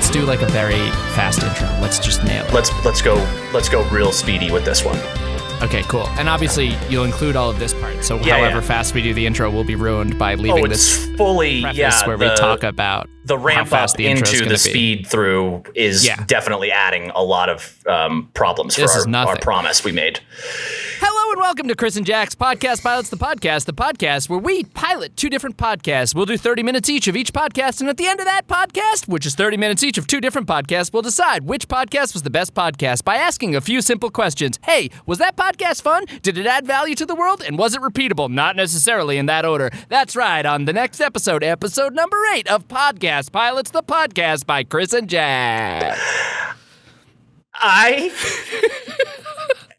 let's do like a very fast intro. Let's just nail it. Let's go real speedy with this one. Okay, cool. And obviously, you'll include all of this part. So however fast we do the intro will be ruined by leaving this fully preface where we talk about the ramp how fast up the intro into is the speed through is definitely adding a lot of problems for our promise we made. Hello and welcome to Chris and Jack's Podcast Pilots, the podcast where we pilot two different podcasts. We'll do 30 minutes each of each podcast, and at the end of that podcast, which is 30 minutes each of two different podcasts, we'll decide which podcast was the best podcast by asking a few simple questions. Hey, was that podcast fun? Did it add value to the world? And was it repeatable? Not necessarily in that order. That's right, on the next episode number 8 of Podcast Pilots, the podcast by Chris and Jack. I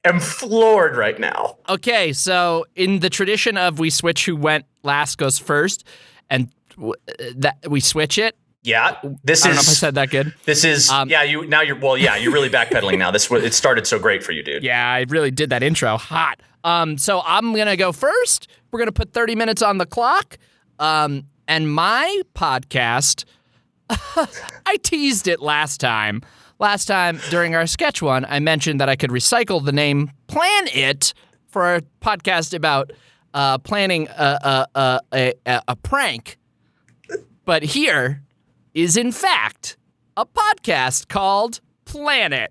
am floored right now. Okay, so in the tradition of we switch who went last goes first, and that we switch it. Yeah, I don't know if I said that good. This is you're really backpedaling now. It started so great for you, dude. Yeah, I really did that intro hot. So I'm gonna go first. We're gonna put 30 minutes on the clock. And my podcast, I teased it last time. Last time during our sketch one, I mentioned that I could recycle the name Plan It for a podcast about planning a prank. But here is, in fact, a podcast called Planet.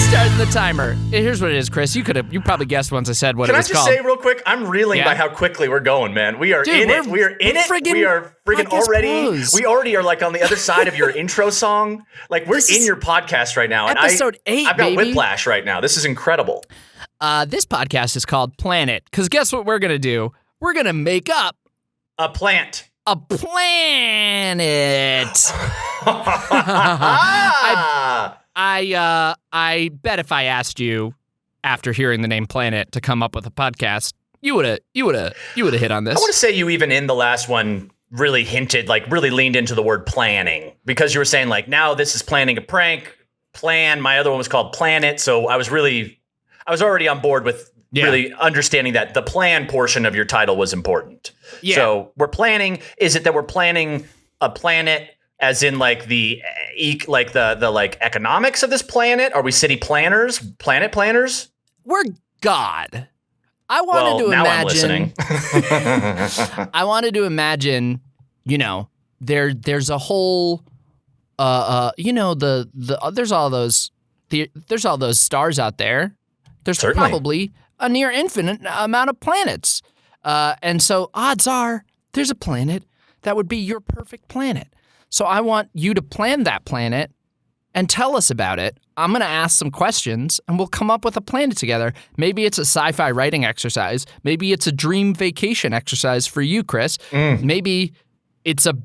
Starting the timer. Here's what it is, Chris. You probably guessed once I said what it was called. Can I just say real quick? I'm reeling by how quickly we're going, man. We are in it. We are freaking already. Pros. We already are like on the other side of your intro song. Like we're in your podcast right now. Episode 8, I've got baby. whiplash right now. This is incredible. This podcast is called Planet, because guess what we're going to do? We're going to make up a plant. A planet. I bet if I asked you after hearing the name Planet to come up with a podcast, you would have hit on this. I want to say you even in the last one really hinted, like really leaned into the word planning, because you were saying like, now this is planning a prank, plan. My other one was called Planet. So I was already on board with really understanding that the plan portion of your title was important. Yeah. So we're planning. Is it that we're planning a planet as in like the economics of this planet? Are we city planners, planet planners? We're God. I wanted to now imagine. I'm listening. I wanted to imagine, there's a whole, there's all those stars out there. There's Certainly. probably a near infinite amount of planets. And so odds are there's a planet that would be your perfect planet. So I want you to plan that planet and tell us about it. I'm going to ask some questions and we'll come up with a planet together. Maybe it's a sci-fi writing exercise. Maybe it's a dream vacation exercise for you, Chris. Maybe it's a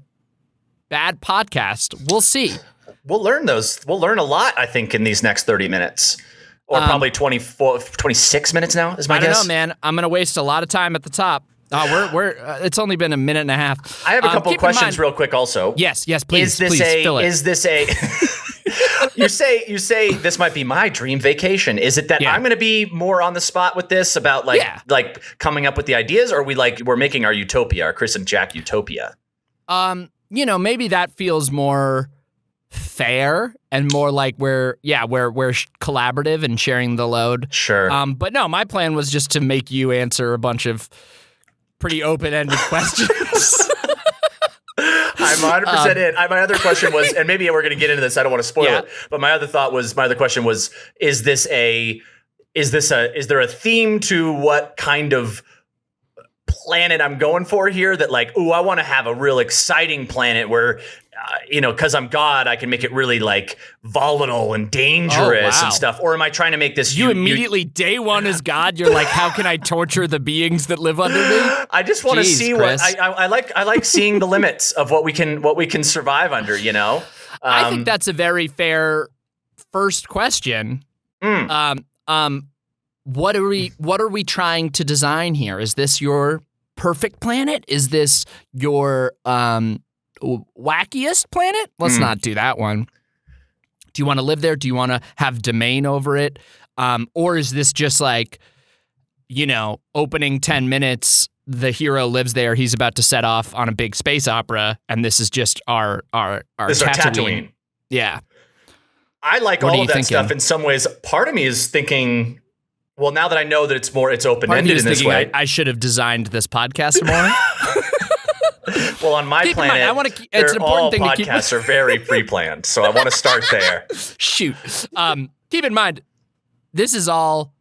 bad podcast. We'll see. We'll learn those. We'll learn a lot, I think, in these next 30 minutes. Or probably 26 minutes now is my guess. I don't know, man. I'm going to waste a lot of time at the top. It's only been a minute and a half. I have a couple of questions real quick also. Yes, please. Fill it. Is this a You say this might be my dream vacation. Is it that I'm going to be more on the spot with this about like coming up with the ideas, or we're making our utopia, our Chris and Jack utopia? Maybe that feels more fair and more like we're collaborative and sharing the load. Sure. But no, my plan was just to make you answer a bunch of pretty open-ended questions. I'm 100% in. My other question was, and maybe we're going to get into this, I don't want to spoil it, but my other question was, is there a theme to what kind of planet I'm going for here? That like, I want to have a real exciting planet where, because I'm God, I can make it really like volatile and dangerous and stuff. Or am I trying to make this? You immediately day one as God. You're like, how can I torture the beings that live under me? I just want to see Chris. I like seeing the limits of what we can survive under. I think that's a very fair first question. What are we trying to design here? Is this your perfect planet? Is this your wackiest planet? Let's not do that one. Do you want to live there? Do you want to have domain over it? Or is this just like opening 10 minutes, the hero lives there. He's about to set off on a big space opera, and this is just our Tatooine. Yeah. I like all of that stuff in some ways. Part of me is thinking, well, now that I know that it's open-ended in this way. I should have designed this podcast more. Well, on my planet, it's an important thing to keep. Podcasts are very pre-planned, so I want to start there. Shoot. Keep in mind, this is all.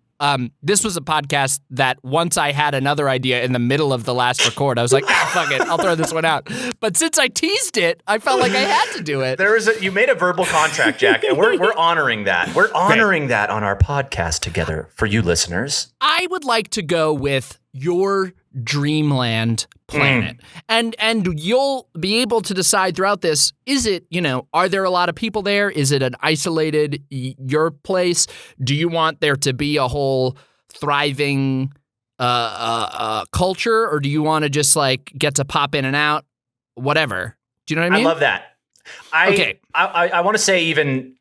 This was a podcast that once I had another idea in the middle of the last record, I was like, fuck it, I'll throw this one out. But since I teased it, I felt like I had to do it. You made a verbal contract, Jack, and we're honoring that. We're honoring that on our podcast together for you listeners. I would like to go with your dreamland planet. And you'll be able to decide throughout this, is it, are there a lot of people there? Is it an isolated your place? Do you want there to be a whole thriving culture, or do you want to just get to pop in and out? Whatever. Do you know what I mean? I love that. I want to say even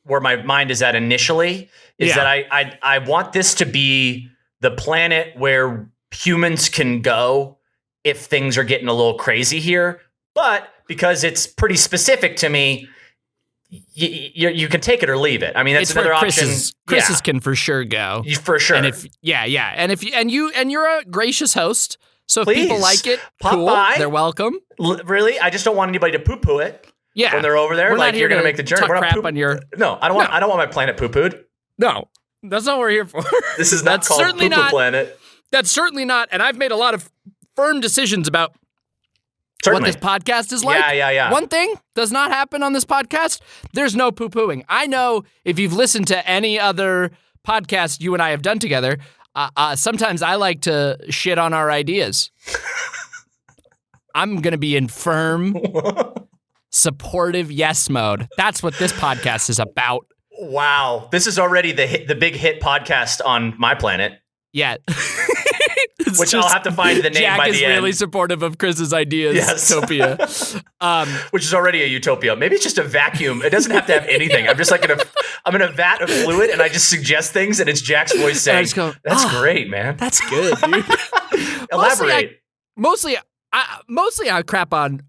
where my mind is at initially is that I want this to be the planet where humans can go if things are getting a little crazy here. But because it's pretty specific to me, you can take it or leave it. I mean, that's another option. Chris's can for sure go. For sure. And you're a gracious host. So if Please, people like it, cool. By. They're welcome. Really? I just don't want anybody to poo-poo it. Yeah. When they're over there, we're not here you're going to make the journey. Talk crap on your... No, I don't want my planet poo-pooed. No, that's not what we're here for. This is not called Poo-Poo Planet. That's certainly not, and I've made a lot of firm decisions about what this podcast is like. Yeah. One thing does not happen on this podcast. There's no poo-pooing. I know if you've listened to any other podcast you and I have done together, sometimes I like to shit on our ideas. I'm going to be in firm, supportive yes mode. That's what this podcast is about. Wow. This is already the big hit podcast on my planet. Yeah. Which I'll have to find the name Jack by the end. Jack is really supportive of Chris's ideas. Yes. Utopia. Which is already a utopia. Maybe it's just a vacuum. It doesn't have to have anything. I'm just I'm in a vat of fluid and I just suggest things and it's Jack's voice saying, that's great, man. That's good, dude. Elaborate. Mostly I crap on,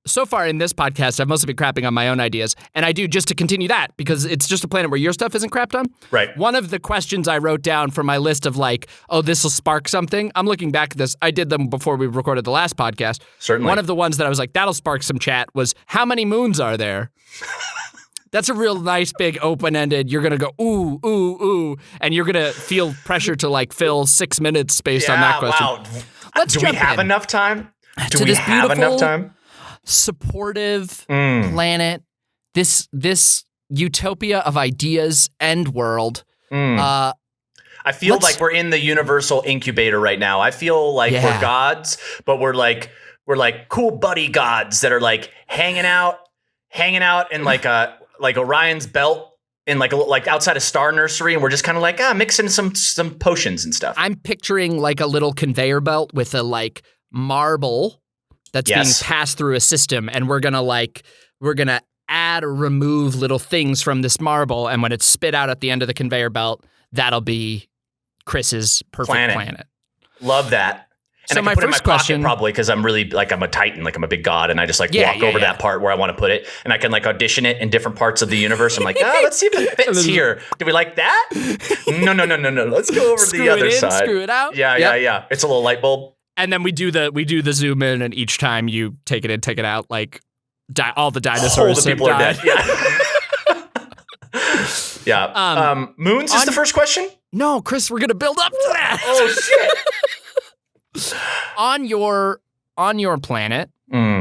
so far in this podcast, I've mostly been crapping on my own ideas. And I do just to continue that because it's just a planet where your stuff isn't crapped on. Right. One of the questions I wrote down for my list of this will spark something. I'm looking back at this. I did them before we recorded the last podcast. Certainly. One of the ones that I was like, that'll spark some chat was, how many moons are there? That's a real nice, big, open-ended, you're going to go, ooh, ooh, ooh, and you're going to feel pressure to fill 6 minutes based on that question. Wow. Let's Do jump we have in. enough time? Do we have enough time? Supportive planet, this utopia of ideas and world. I feel like we're in the universal incubator right now. I feel like we're gods, but we're like cool buddy gods that are hanging out in like Orion's belt in like outside a star nursery, and we're just kind of mixing some potions and stuff. I'm picturing a little conveyor belt with a marble that's being passed through a system, and we're gonna add or remove little things from this marble, and when it's spit out at the end of the conveyor belt, that'll be Chris's perfect planet. Love that. And so I can my put it in first my question, pocket probably because I'm really I'm a titan, I'm a big god, and I just walk over that part where I want to put it, and I can audition it in different parts of the universe. I'm let's see if it fits here. Do we like that? No. Let's go over to the other side. Screw it out. Yeah. It's a little light bulb. And then we do the zoom in, and each time you take it in, take it out, all the dinosaurs all the people have died. Are dead. Yeah. Moons is the first question? No, Chris, we're gonna build up to that. Oh shit. on your planet,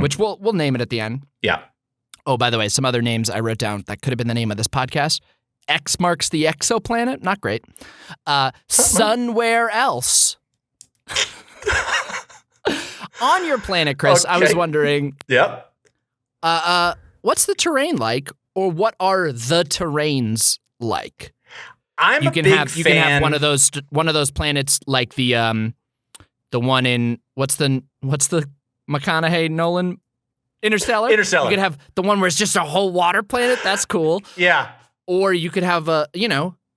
which we'll name it at the end. Yeah. Oh, by the way, some other names I wrote down that could have been the name of this podcast. X marks the exoplanet. Not great. Somewhere else. On your planet, Chris, I was wondering. Yep. What's the terrain like, or what are the terrains like? You can have one of those planets like the one in what's the McConaughey Nolan Interstellar. You could have the one where it's just a whole water planet. That's cool. Yeah. Or you could have a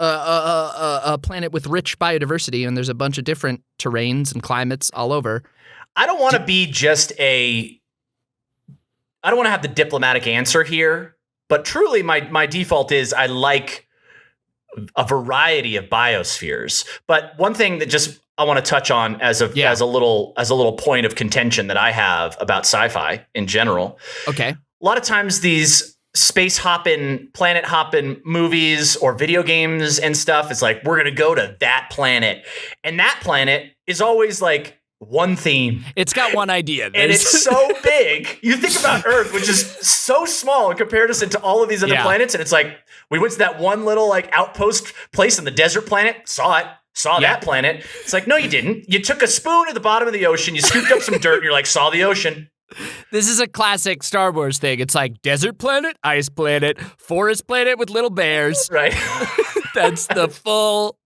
a planet with rich biodiversity, and there's a bunch of different terrains and climates all over. I don't want to be just I don't want to have the diplomatic answer here, but truly my default is I like a variety of biospheres. But one thing that just I want to touch on as a little point of contention that I have about sci-fi in general. Okay. A lot of times these space hopping, planet hopping movies or video games and stuff, it's like, we're going to go to that planet. And that planet is always like one theme. It's got one idea. And it's so big. You think about Earth, which is so small in comparison to all of these other planets. And it's like, we went to that one little like outpost place in the desert planet, saw that planet. It's like, no, you didn't. You took a spoon at the bottom of the ocean, you scooped up some dirt, and you're like, saw the ocean. This is a classic Star Wars thing. It's like desert planet, ice planet, forest planet with little bears. Right. That's the full...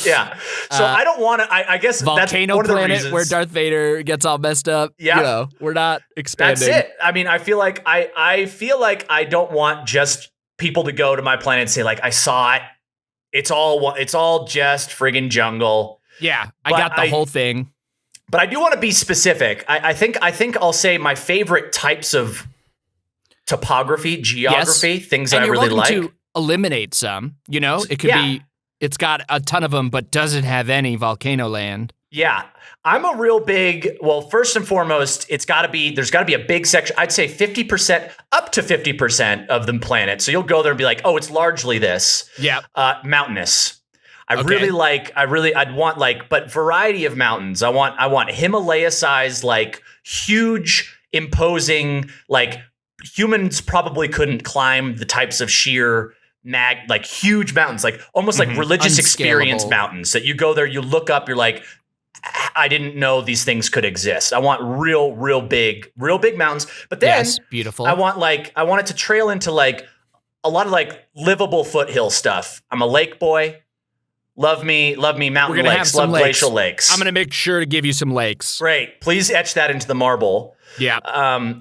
Yeah. So I don't want to, I guess volcano that's one of the planet reasons. Where Darth Vader gets all messed up. Yeah. You know, we're not expanding. That's it. I mean, I feel like I don't want just people to go to my planet and say like, I saw it. It's all just friggin' jungle. Yeah. I got the whole thing. But I do want to be specific. I think I'll say my favorite types of topography, geography, things that I really like. To eliminate some, you know, it could be, it's got a ton of them, but doesn't have any volcano land. Yeah. I'm a real big, well, first and foremost, there's got to be a big section. I'd say 50%, up to 50% of the planet. So you'll go there and be like, oh, it's largely this. Yeah. Mountainous. I'd want like, but variety of mountains. I want Himalaya-sized, like huge, imposing, like humans probably couldn't climb the types of sheer like huge mountains, like almost like religious experience mountains that you go there, you look up, you're like, I didn't know these things could exist. I want real big mountains. But then beautiful. I want it to trail into like a lot of like livable foothill stuff. I'm a lake boy. Love me mountain lakes, love glacial lakes. I'm going to make sure to give you some lakes. Great. Please etch that into the marble. Yeah.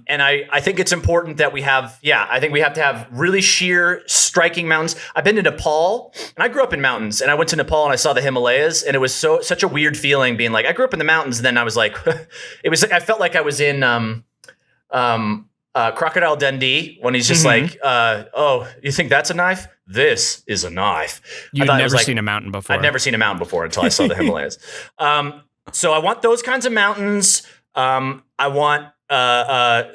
And I think it's important that we have to have really sheer, striking mountains. I've been to Nepal, and I grew up in mountains, and I went to Nepal and I saw the Himalayas, and it was such a weird feeling being like, I grew up in the mountains, and then I was like, I felt like I was in Crocodile Dundee when he's just like, oh, you think that's a knife? This is a knife. You've never seen a mountain before. I'd never seen a mountain before until I saw the Himalayas. So I want those kinds of mountains. I want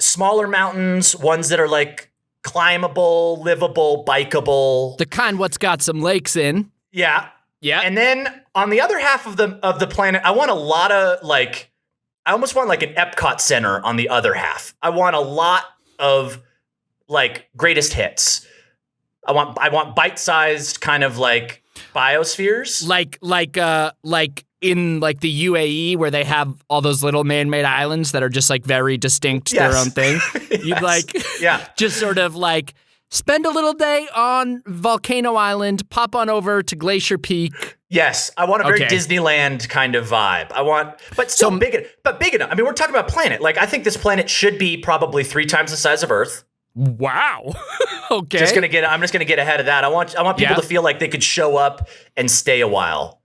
smaller mountains, ones that are like climbable, livable, bikeable. The kind what's got some lakes in. Yeah. Yeah. And then on the other half of the planet, I want a lot of like, I almost want like an Epcot Center on the other half. I want a lot of like greatest hits. I want bite-sized kind of like biospheres. Like in like the UAE where they have all those little man-made islands that are just like very distinct, their own thing. You'd like just sort of like spend a little day on Volcano Island, pop on over to Glacier Peak. Yes, I want a very Disneyland kind of vibe. But still big enough. I mean, we're talking about planet. Like, I think this planet should be probably 3 times the size of Earth. Wow. Okay. I'm just gonna get ahead of that. I want people to feel like they could show up and stay a while.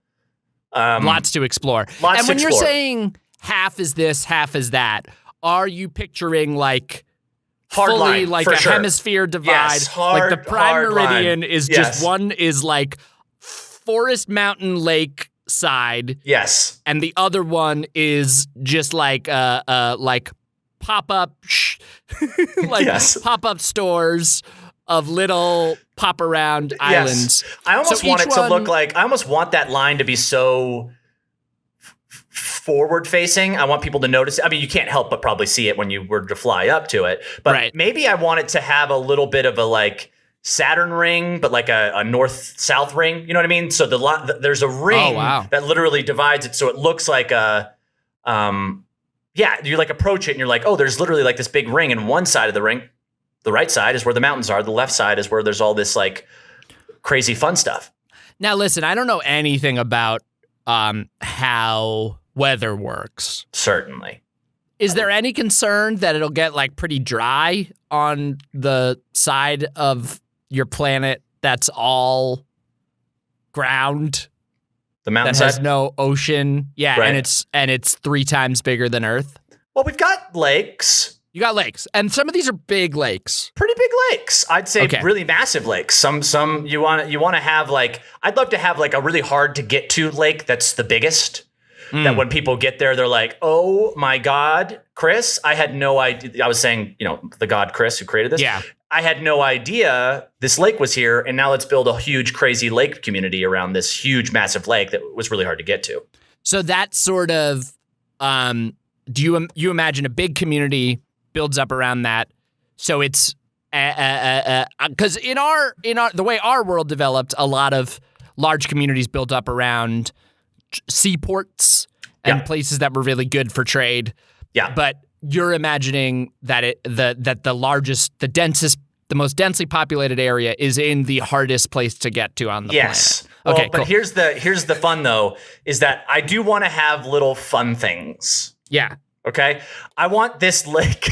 Lots to explore. And when you're saying half is this, half is that, are you picturing like fully line, like a hemisphere divide? Yes, like the prime meridian is just one is like forest, mountain, lake side. Yes. And the other one is just like pop-up pop-up stores of little pop around islands. I almost want it to look like, I almost want that line to be so forward facing. I want people to notice. I mean, you can't help but probably see it when you were to fly up to it, but maybe I want it to have a little bit of a like Saturn ring, but like a north-south ring. You know what I mean? So there's a ring that literally divides it. So it looks like you like approach it and you're like, oh, there's literally like this big ring, and one side of the ring, the right side is where the mountains are. The left side is where there's all this like crazy fun stuff. Now, listen, I don't know anything about how weather works. Certainly. Is there any concern that it'll get like pretty dry on the side of your planet that's all ground The that mountainside has no ocean. Yeah, Right. and it's 3 times bigger than Earth. Well, we've got lakes. You got lakes, and some of these are big lakes. Pretty big lakes. I'd say Okay. really massive lakes. Some you want to have like, I'd love to have like a really hard to get to lake that's the biggest. That when people get there, they're like, "Oh my God, Chris! I had no idea." I was saying, the God Chris who created this. Yeah. I had no idea this lake was here, and now let's build a huge, crazy lake community around this huge, massive lake that was really hard to get to. So that sort of, do you imagine a big community builds up around that? So it's because in the way our world developed, a lot of large communities built up around seaports and places that were really good for trade. Yeah. But you're imagining that the largest, the densest, the most densely populated area is in the hardest place to get to on the Yes. planet. Okay, but cool. here's the fun though, is that I do want to have little fun things. Yeah. Okay. I want this lake.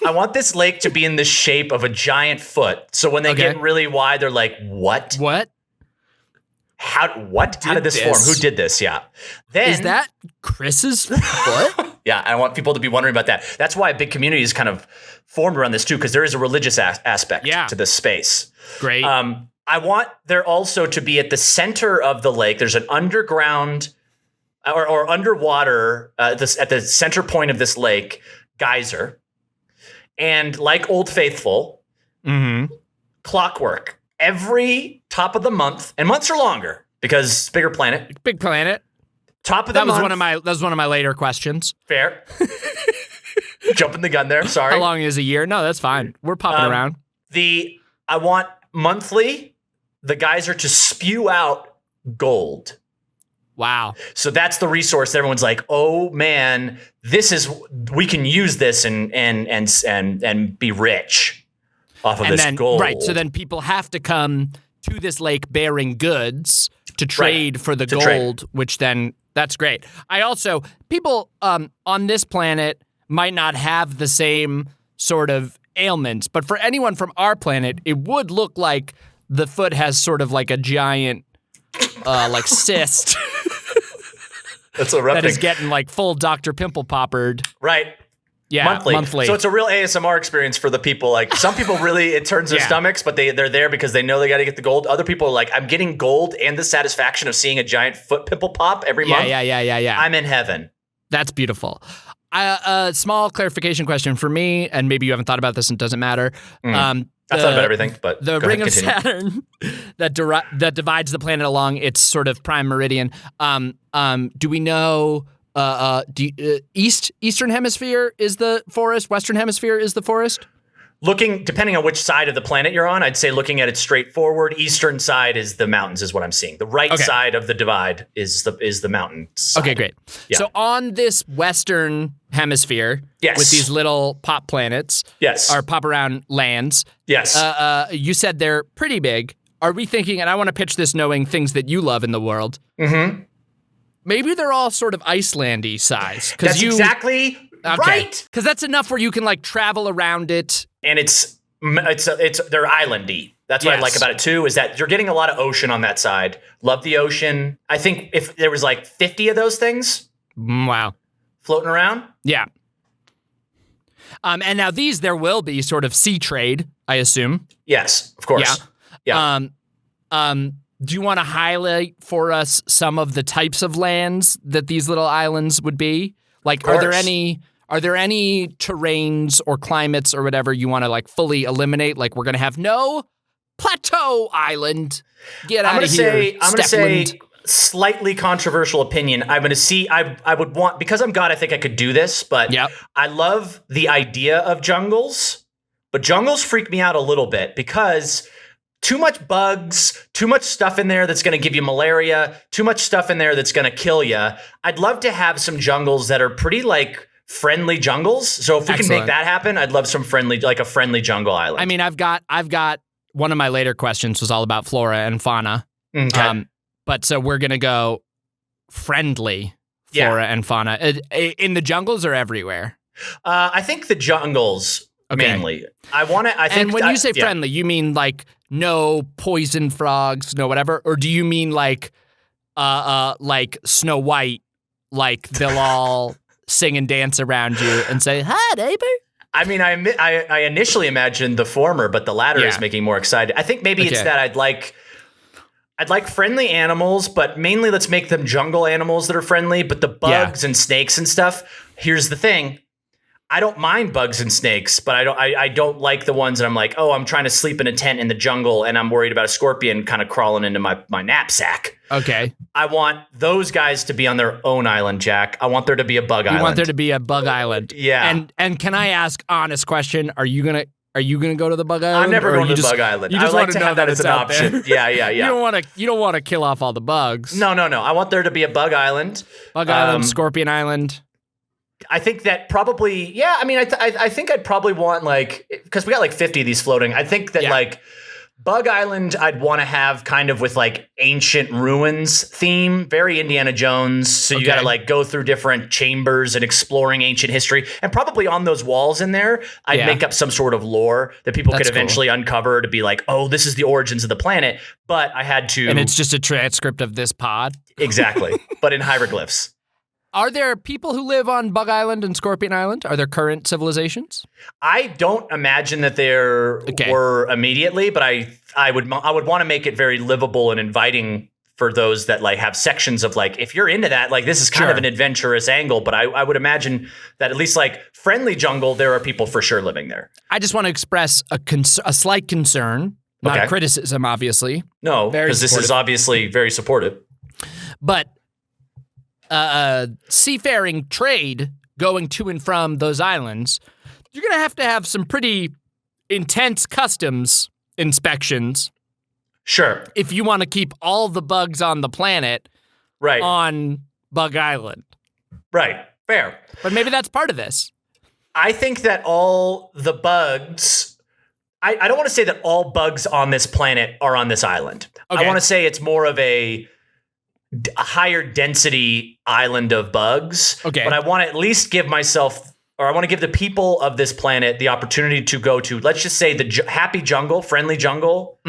I want this lake to be in the shape of a giant foot. So when they get really wide, they're like, "What? What? How did this form? Who did this?" Yeah. Then Is that Chris's foot? Yeah, I want people to be wondering about that. That's why a big community is kind of formed around this too, because there is a religious aspect to this space. Great. I want there also to be at the center of the lake. There's an underground or underwater at the center point of this lake geyser, and like Old Faithful, clockwork. Every top of the month, and months are longer because bigger planet. Big planet. Top of the month. That was one of my later questions. Fair. Jumping the gun there. Sorry. How long is a year? No, that's fine. We're popping around. I want monthly the geyser to spew out gold. Wow. So that's the resource that everyone's like, "Oh man, we can use this and be rich off of this gold." Right. So then people have to come to this lake bearing goods to trade for the gold, which then that's great. People on this planet might not have the same sort of ailments, but for anyone from our planet, it would look like the foot has sort of like a giant like cyst. That's erupting. That is getting like full Dr. Pimple Poppered. Right. Yeah, monthly. So it's a real ASMR experience for the people. Like some people really, it turns their stomachs, but they're there because they know they got to get the gold. Other people are like, "I'm getting gold and the satisfaction of seeing a giant foot pimple pop every month. Yeah. I'm in heaven." That's beautiful. A small clarification question for me, and maybe you haven't thought about this and it doesn't matter. I've thought about everything, but the go ring ahead, of continue. Saturn that divides the planet along its sort of prime meridian. Do we know Eastern Hemisphere is the forest, Western Hemisphere is the forest? Depending on which side of the planet you're on, I'd say looking at it straightforward, eastern side is the mountains is what I'm seeing. The right side of the divide is the mountain side. Okay, great. Yeah. So on this Western Hemisphere, with these little pop planets, or pop around lands, you said they're pretty big. Are we thinking, and I want to pitch this knowing things that you love in the world, maybe they're all sort of Icelandy size? That's exactly right. Because that's enough where you can like travel around it. And they're islandy. That's what I like about it too, is that you're getting a lot of ocean on that side. Love the ocean. I think if there was like 50 of those things, floating around. Yeah. And now there will be sort of sea trade, I assume. Yes, of course. Yeah. Do you want to highlight for us some of the types of lands that these little islands would be? Like, are there any terrains or climates or whatever you want to like fully eliminate? Like, we're going to have no plateau island. Get out of here. I'm going to say slightly controversial opinion. I'm going to see, I would want, because I'm God, I think I could do this, but I love the idea of jungles, but jungles freak me out a little bit because too much bugs, too much stuff in there that's going to give you malaria, too much stuff in there that's going to kill you. I'd love to have some jungles that are pretty like friendly jungles. So if we can make that happen, I'd love some a friendly jungle island. I mean, I've got one of my later questions was all about flora and fauna. Okay. But so we're going to go friendly flora and fauna in the jungles or everywhere. I think the jungles mainly. And when you say friendly, you mean like no poison frogs, no whatever? Or do you mean like Snow White, like they'll all sing and dance around you and say, "Hi, neighbor"? I mean, I initially imagined the former, but the latter is making more excited. I think maybe it's that I'd like friendly animals, but mainly let's make them jungle animals that are friendly. But the bugs and snakes and stuff. Here's the thing. I don't mind bugs and snakes, but I don't like the ones that I'm like, oh, I'm trying to sleep in a tent in the jungle and I'm worried about a scorpion kind of crawling into my knapsack. Okay. I want those guys to be on their own island, Jack. I want there to be a bug island. You want there to be a bug island. Yeah. And can I ask honest question? Are you gonna go to the bug island? I'm never going to the bug island. You just I like want to know have that as an option. Yeah. You don't want to kill off all the bugs. No. I want there to be a bug island. Bug island, Scorpion Island. I think that probably, yeah. I mean, I think I'd probably want because we got like 50 of these floating. I think that like Bug Island, I'd want to have kind of with like ancient ruins theme, very Indiana Jones. So you got to like go through different chambers and exploring ancient history, and probably on those walls in there, I'd make up some sort of lore that people could eventually uncover to be like, oh, this is the origins of the planet. But I had to, and it's just a transcript of this pod. Exactly, but in hieroglyphs. Are there people who live on Bug Island and Scorpion Island? Are there current civilizations? I don't imagine that there were immediately, but I would want to make it very livable and inviting for those that like have sections of like, if you're into that, like this is kind of an adventurous angle, but I would imagine that at least like friendly jungle, there are people for sure living there. I just want to express a slight concern, not a criticism, obviously. No, because this is obviously very supportive. But seafaring trade going to and from those islands, you're going to have some pretty intense customs inspections. Sure. If you want to keep all the bugs on the planet on Bug Island. Right. Fair. But maybe that's part of this. I think that all the bugs, I don't want to say that all bugs on this planet are on this island. Okay. I want to say it's more of a higher density island of bugs. Okay. But I want to at least give myself, or I want to give the people of this planet the opportunity to go to, let's just say the happy jungle, friendly jungle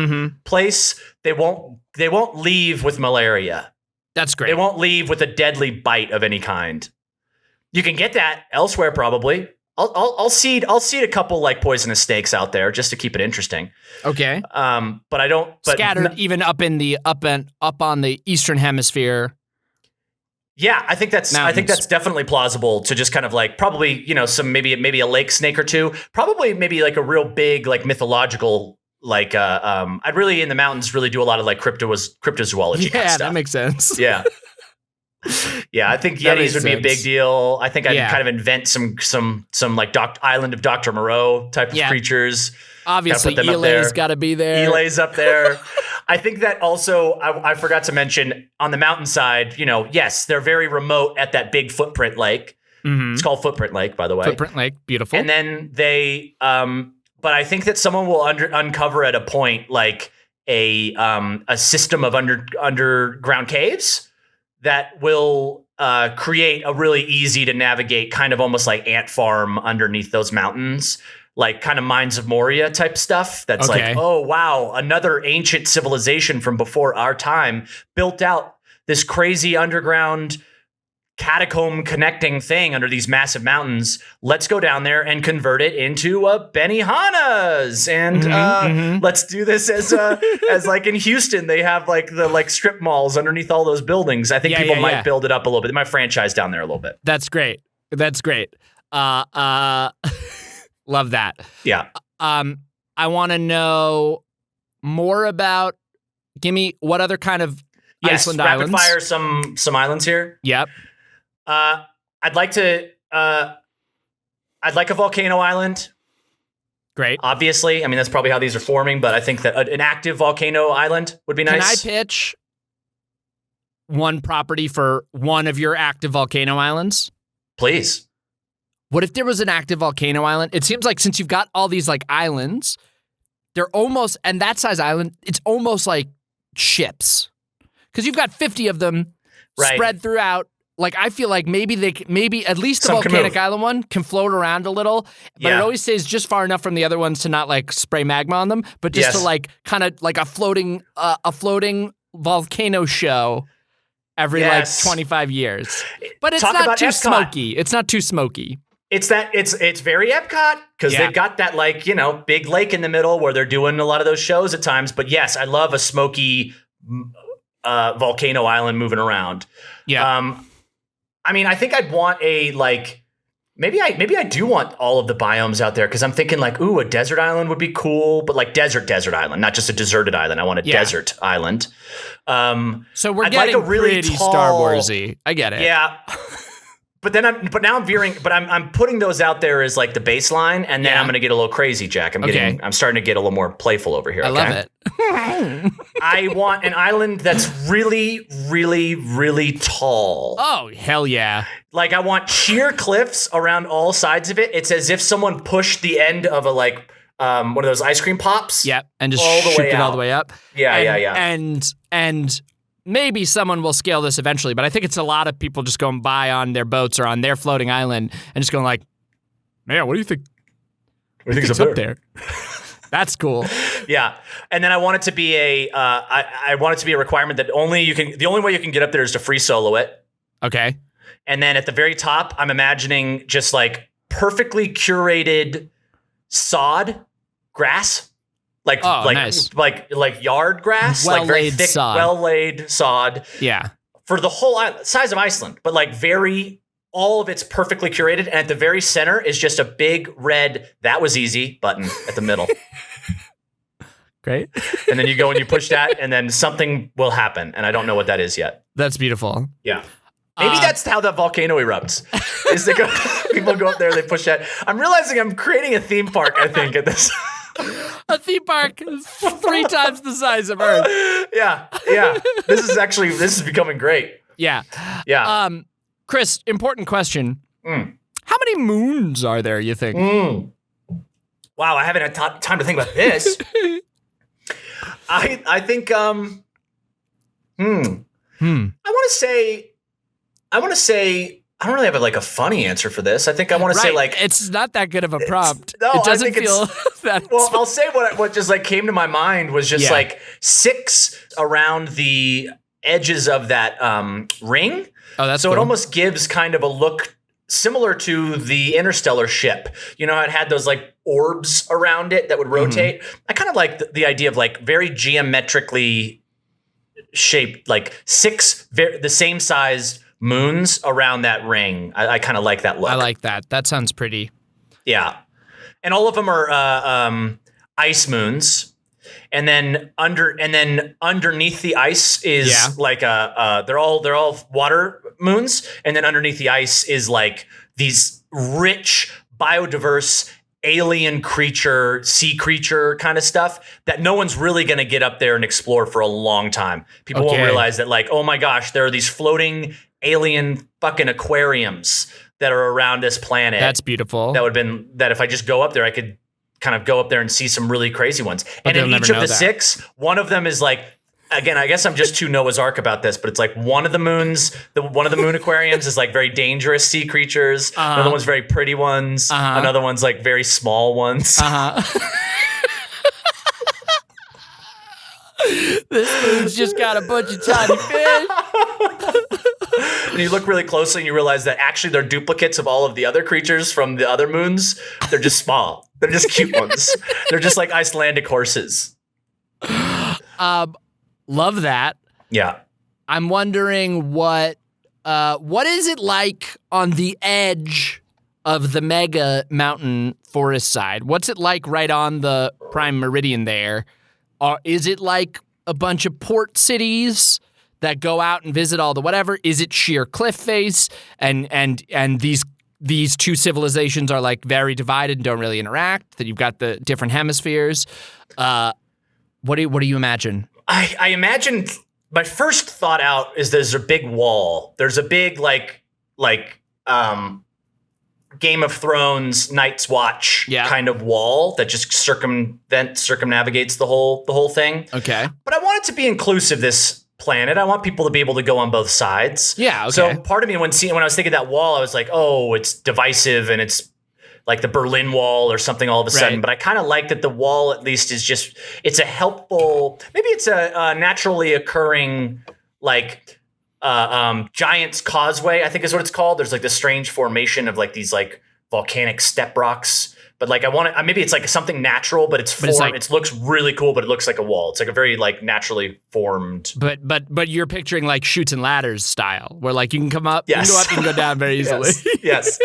place. They won't leave with malaria. That's great. They won't leave with a deadly bite of any kind. You can get that elsewhere probably. I'll seed a couple like poisonous snakes out there just to keep it interesting. Okay. But I don't. But scattered even up on the eastern hemisphere. Yeah, I think that's definitely plausible to just kind of like probably some maybe a lake snake or two. Probably maybe like a real big like mythological like I'd really in the mountains really do a lot of like cryptozoology. Yeah, stuff. That makes sense. Yeah. Yeah, I think Yetis would be a big deal. I think I'd kind of invent some like island of Dr. Moreau type of creatures. Obviously, Elay's got to be there. Elay's up there. I think that also, I forgot to mention, on the mountainside, yes, they're very remote at that big footprint lake. Mm-hmm. It's called Footprint Lake, by the way. Footprint Lake, beautiful. And then they, but I think that someone will uncover at a point like a system of underground caves that will create a really easy to navigate kind of almost like ant farm underneath those mountains, like kind of Mines of Moria type stuff. That's like, oh, wow, another ancient civilization from before our time built out this crazy underground catacomb connecting thing under these massive mountains. Let's go down there and convert it into a Benihana's. And let's do this as like in Houston, they have like the like strip malls underneath all those buildings. I think people might build it up a little bit. They might franchise down there a little bit. That's great. Love that. Yeah. I want to know more about, give me what other kind of Iceland islands? Rapid fire some islands here. Yep. I'd like a volcano island. Great. Obviously. I mean, that's probably how these are forming, but I think that an active volcano island would be nice. Can I pitch one property for one of your active volcano islands? Please. What if there was an active volcano island? It seems like since you've got all these like islands, they're almost, and that size island, it's almost like ships. Because you've got 50 of them spread throughout like I feel like maybe at least the Some can volcanic move. island one can float around a little, but it Yeah. always stays just far enough from the other ones to not like spray magma on them, but just to Yes. like kind of like a floating volcano show every Yes. like 25 years. But it's Talk not about too Epcot. smoky. It's not too smoky. It's very Epcot because Yeah. they've got that like, big lake in the middle where they're doing a lot of those shows at times. But yes, I love a smoky volcano island moving around. Yeah. I mean, I think I'd want a like maybe I do want all of the biomes out there because I'm thinking like, ooh, a desert island would be cool, but like desert island, not just a deserted island. I want a desert island. So we're I'd getting like a really pretty tall, Star Warsy. I get it. Yeah. But now I'm veering, but I'm putting those out there as like the baseline, and then Yeah. I'm going to get a little crazy, Jack. I'm starting to get a little more playful over here. I okay? love it. I want an island that's really, really, really tall. Oh, hell yeah. Like I want sheer cliffs around all sides of it. It's as if someone pushed the end of a like one of those ice cream pops. Yep. And just All the shoot way it all out. the way up. Yeah, and, yeah. And maybe someone will scale this eventually, but I think it's a lot of people just going by on their boats or on their floating island and just going like, man, what do you think? What do you think's up there? That's cool. Yeah, and then I want it to be I want it to be a requirement that the only way you can get up there is to free solo it. Okay. And then at the very top, I'm imagining just like perfectly curated sod grass, nice. like yard grass, like very Well-laid thick, sod. well-laid sod Yeah. for the whole size of Iceland, but like all of it's perfectly curated. And at the very center is just a big red "that was easy" button at the middle. Great. And then you go and you push that, and then something will happen, and I don't know what that is yet. That's beautiful. Yeah. Maybe that's how that volcano erupts. Is they go, people go up there, they push that. I'm realizing I'm creating a theme park, I think, at this. A theme park is 3 times the size of Earth. Yeah. This is becoming great. Yeah. Yeah. Chris, important question. How many moons are there, you think? Wow, I haven't had time to think about this. I think I want to say I don't really have like a funny answer for this. I think I want to say like it's not that good of a prompt. No, it doesn't I think feel that. Well, I'll say what just like came to my mind was just like 6 around the edges of that ring. Oh, that's so cool. It almost gives kind of a look similar to the interstellar ship. You know, it had those like orbs around it that would rotate. I kind of like the idea of like very geometrically shaped, like 6 the same sized moons around that ring. I kind of like that look. I like that. That sounds pretty. Yeah. And all of them are ice moons. And then underneath the ice is like they're all water moons, and then underneath the ice is like these rich, biodiverse alien creature, sea creature kind of stuff that no one's really going to get up there and explore for a long time. People won't realize that like, oh my gosh, there are these floating alien fucking aquariums that are around this planet. That's beautiful. That if I just go up there, I could kind of go up there and see some really crazy ones. But and in each of the 6, one of them is like, again, I guess I'm just too Noah's Ark about this, but it's like one of the moon aquariums is like very dangerous sea creatures. Another one's very pretty ones. Another one's like very small ones. This moon's just got a bunch of tiny fish. And you look really closely and you realize that actually they're duplicates of all of the other creatures from the other moons. They're just small. They're just cute ones. They're just like Icelandic horses. Love that. Yeah. I'm wondering what is it like on the edge of the mega mountain forest side? What's it like right on the prime meridian there? Is it like a bunch of port cities that go out and visit all the whatever? Is it sheer cliff face and these two civilizations are like very divided and don't really interact? That you've got the different hemispheres. What do you imagine? I imagine my first thought out is there's a big wall. There's a big like Game of Thrones Night's Watch kind of wall that just circumnavigates the whole thing. Okay. But I want it to be inclusive this planet. I want people to be able to go on both sides. Yeah, okay. So part of me when I was thinking that wall, I was like, oh, it's divisive and it's like the Berlin Wall or something all of a sudden. But I kind of like that the wall at least is just, it's a helpful, maybe it's a naturally occurring like Giant's Causeway, I think is what it's called. There's like this strange formation of like these like volcanic step rocks. But like I want to, maybe it's like something natural, but it's formed. Like, it looks really cool, but it looks like a wall. It's like a very like naturally formed. But you're picturing like Chutes and Ladders style, where like you can come up, yes. you can go up, you can go down very easily. Yes.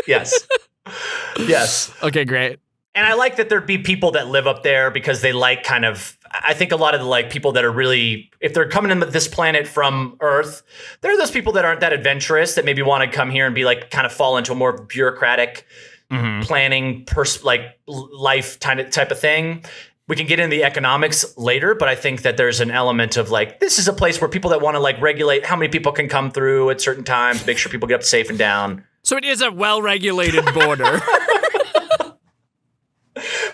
Okay, great. And I like that there'd be people that live up there because they like kind of, I think a lot of the like people that are really, if they're coming into this planet from Earth, there are those people that aren't that adventurous that maybe want to come here and be like kind of fall into a more bureaucratic planning, life type of thing. We can get into the economics later, but I think that there's an element of like, this is a place where people that want to like regulate how many people can come through at certain times, make sure people get up safe and down. So it is a well-regulated border.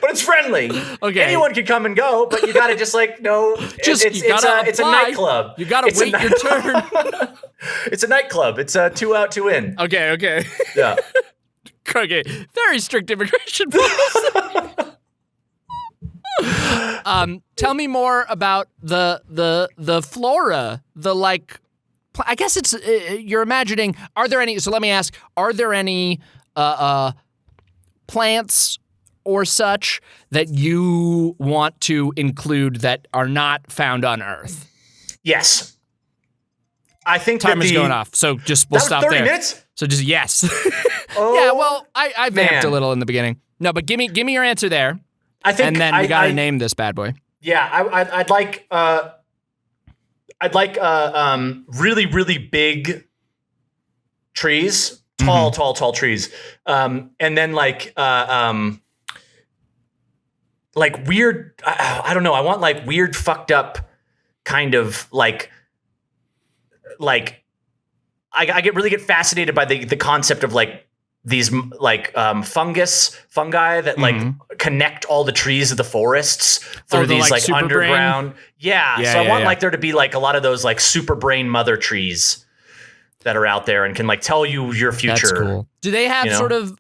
But it's friendly. Okay. Anyone can come and go, but you gotta just like know. It's a nightclub. You gotta wait your turn. It's a nightclub. It's a 2 out, 2 in. Okay. Yeah. Okay. Very strict immigration policy. Tell me more about the flora. The like, I guess it's you're imagining. Are there any? So let me ask: are there any plants or such that you want to include that are not found on Earth? Yes. I think time is going off, so we'll stop 30 there. Minutes? So just yes. Oh, yeah, well, I vamped a little in the beginning. No, but give me your answer there. I think, and then we gotta name this bad boy. Yeah, I'd like really, really big trees, tall trees, and then like weird. I don't know. I want like weird, fucked up kind of like I get fascinated by the concept of like these like fungi that like connect all the trees of the forests through these like underground. Yeah. So I want like there to be like a lot of those like super brain mother trees that are out there and can like tell you your future. That's cool. Do they have sort of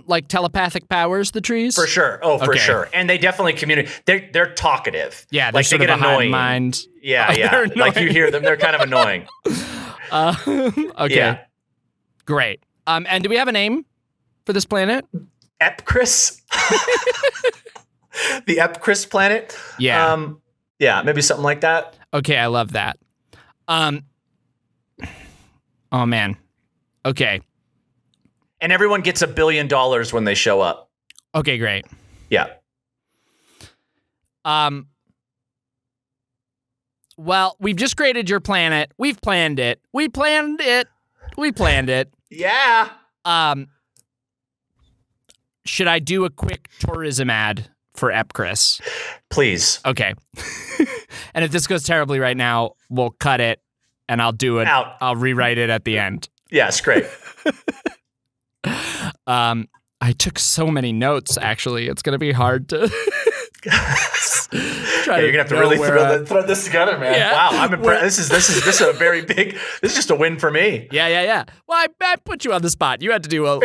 like telepathic powers, the trees? For sure. Oh, for sure. And they definitely communicate. They're talkative. Yeah, they're like sort they of get a hive annoying. Mind. Yeah. Like you hear them, they're kind of annoying. Okay. Yeah. Great. And do we have a name for this planet? Epcris. The Epcris planet. Yeah. Yeah, maybe something like that. Okay, I love that. Oh man. Okay. And everyone gets $1 billion when they show up. Okay, great. Yeah. Well, we've just created your planet. We've planned it. We planned it. Yeah. Should I do a quick tourism ad for Epcris? Please. Okay. And if this goes terribly right now, we'll cut it and I'll do it. I'll rewrite it at the end. Yes, great. I took so many notes, actually. It's going to be hard to you're going to have to really throw this together, man. Yeah. Wow, I'm impressed. This is a very big, this is just a win for me. Yeah. Well, I put you on the spot. You had to do a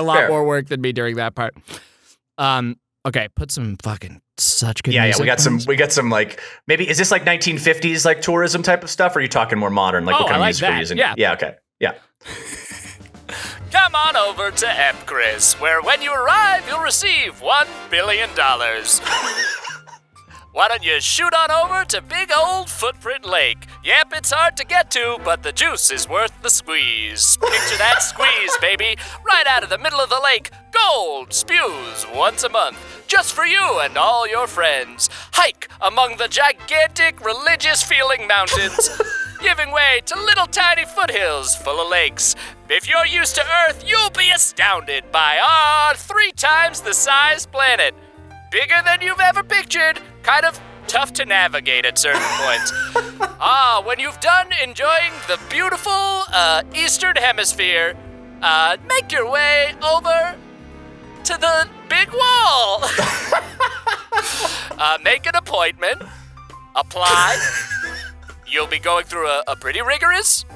lot more work than me during that part. Okay, put some fucking such good music. Yeah, we got some like, maybe, is this like 1950s like tourism type of stuff, or are you talking more modern? Like what kind of music we're using? Yeah, okay. Yeah. Come on over to Epcris, where when you arrive, you'll receive $1 billion. Why don't you shoot on over to Big Old Footprint Lake? Yep, it's hard to get to, but the juice is worth the squeeze. Picture that squeeze, baby, right out of the middle of the lake. Gold spews once a month, just for you and all your friends. Hike among the gigantic religious-feeling mountains, giving way to little tiny foothills full of lakes. If you're used to Earth, you'll be astounded by our 3 times the size planet. Bigger than you've ever pictured, kind of tough to navigate at certain points. When you've done enjoying the beautiful Eastern Hemisphere, make your way over to the big wall. Make an appointment, apply, you'll be going through a pretty rigorous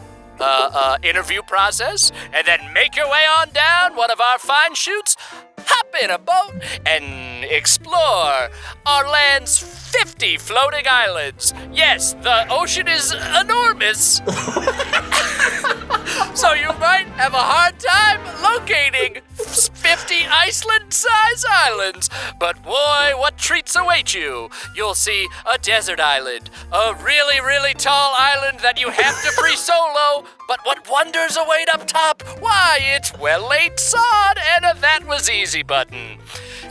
interview process, and then make your way on down one of our fine chutes, hop in a boat, and explore our land's 50 floating islands. Yes, the ocean is enormous. So you might have a hard time locating 50 Iceland-sized islands, but boy, what treats await you. You'll see a desert island, a really, really tall island that you have to free solo, but what wonders await up top? Why, it's well-laid sod and a that was easy button.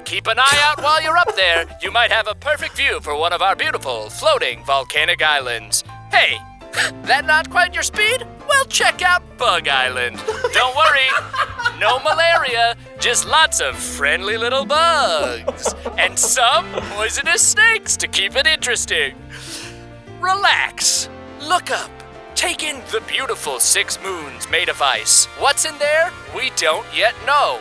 Keep an eye out while you're up there. You might have a perfect view for one of our beautiful floating volcanic islands. Hey, that not quite your speed? Well, check out Bug Island. Don't worry, no malaria, just lots of friendly little bugs. And some poisonous snakes to keep it interesting. Relax, look up, take in the beautiful 6 moons made of ice. What's in there? We don't yet know.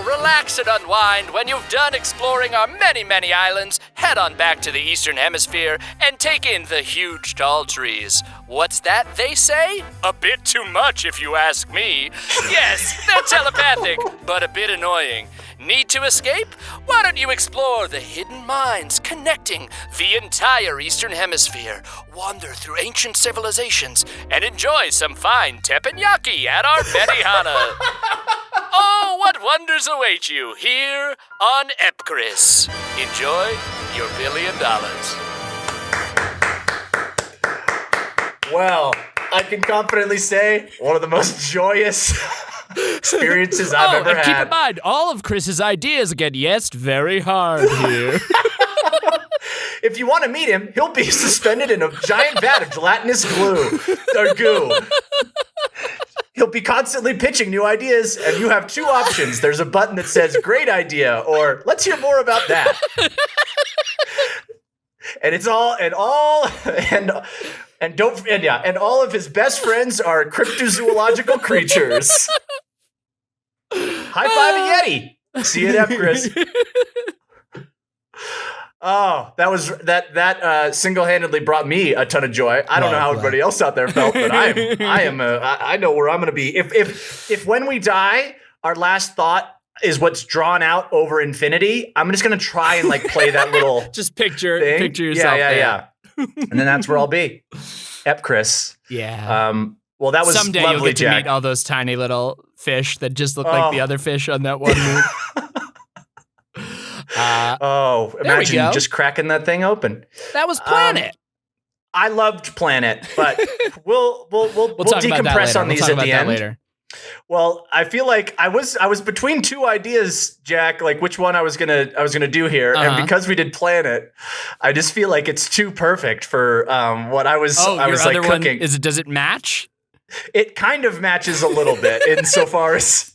Relax and unwind. When you've done exploring our many, many islands, head on back to the Eastern Hemisphere and take in the huge tall trees. What's that they say? A bit too much if you ask me. Yes, they're telepathic, but a bit annoying. Need to escape? Why don't you explore the hidden mines connecting the entire Eastern Hemisphere, wander through ancient civilizations, and enjoy some fine teppanyaki at our Benihana. Oh, what wonders await you here on Epcris. Enjoy your $1 billion. Well, I can confidently say one of the most joyous experiences I've ever had. Keep in mind, all of Chris's ideas get yesed very hard here. If you want to meet him, he'll be suspended in a giant vat of gelatinous goo. He'll be constantly pitching new ideas, and you have 2 options. There's a button that says "Great idea" or "Let's hear more about that." And all of his best friends are cryptozoological creatures. High five a Yeti. See you at Chris. Oh, that single-handedly brought me a ton of joy. I don't know how everybody else out there felt, but I know where I'm going to be. If when we die, our last thought is what's drawn out over infinity, I'm just going to try and play that little just picture thing. yourself. Yeah. And then that's where I'll be. Chris. Yeah. Well, that was someday lovely, you'll get Jack. to meet all those tiny little fish that just look like the other fish on that one movie. Imagine just cracking that thing open. That was Planet. I loved Planet, but we'll decompress on these at the end. Later. Well, I feel like I was between 2 ideas, Jack, which one I was gonna do here, and because we did Planet, I just feel like it's too perfect for what I was cooking. Does it match? It kind of matches a little bit insofar as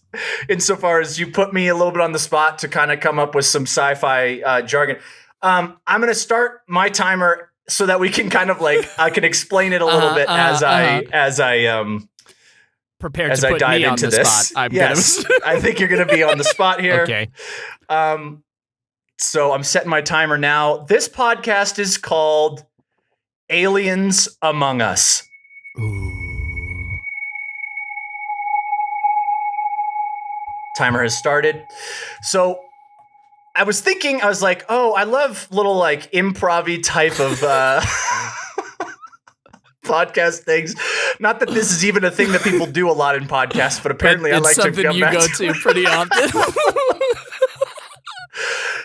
you put me a little bit on the spot to kind of come up with some sci-fi jargon. I'm going to start my timer so that we can kind of I can explain it a little bit as I prepared to put me on the spot. I think you're going to be on the spot here. Okay. So I'm setting my timer now. This podcast is called Aliens Among Us. Ooh. Timer has started. So I was like, I love little improv-y type of podcast things. Not that this is even a thing that people do a lot in podcasts, but apparently I like to come back. It's something you go to pretty often.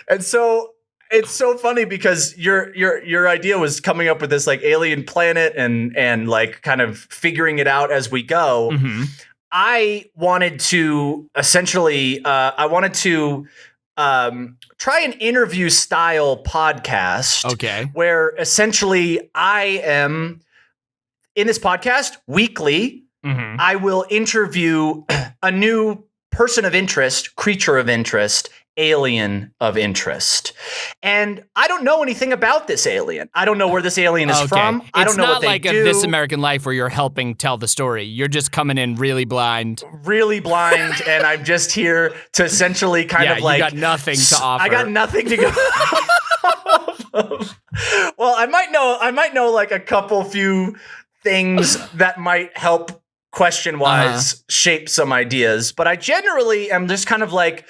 And so it's so funny because your idea was coming up with this alien planet and kind of figuring it out as we go. Mm-hmm. I wanted to essentially, try an interview style podcast. Okay. Where essentially I am in this podcast weekly. Mm-hmm. I will interview a new person of interest, creature of interest, alien of interest. And I don't know anything about this alien. I don't know where this alien is from. I don't know what they do. It's not like a This American Life where you're helping tell the story. You're just coming in really blind. And I'm just here to essentially kind of like... you got nothing to offer. I got nothing to go... Well, I might know like a few things that might help question-wise shape some ideas. But I generally am just kind of like...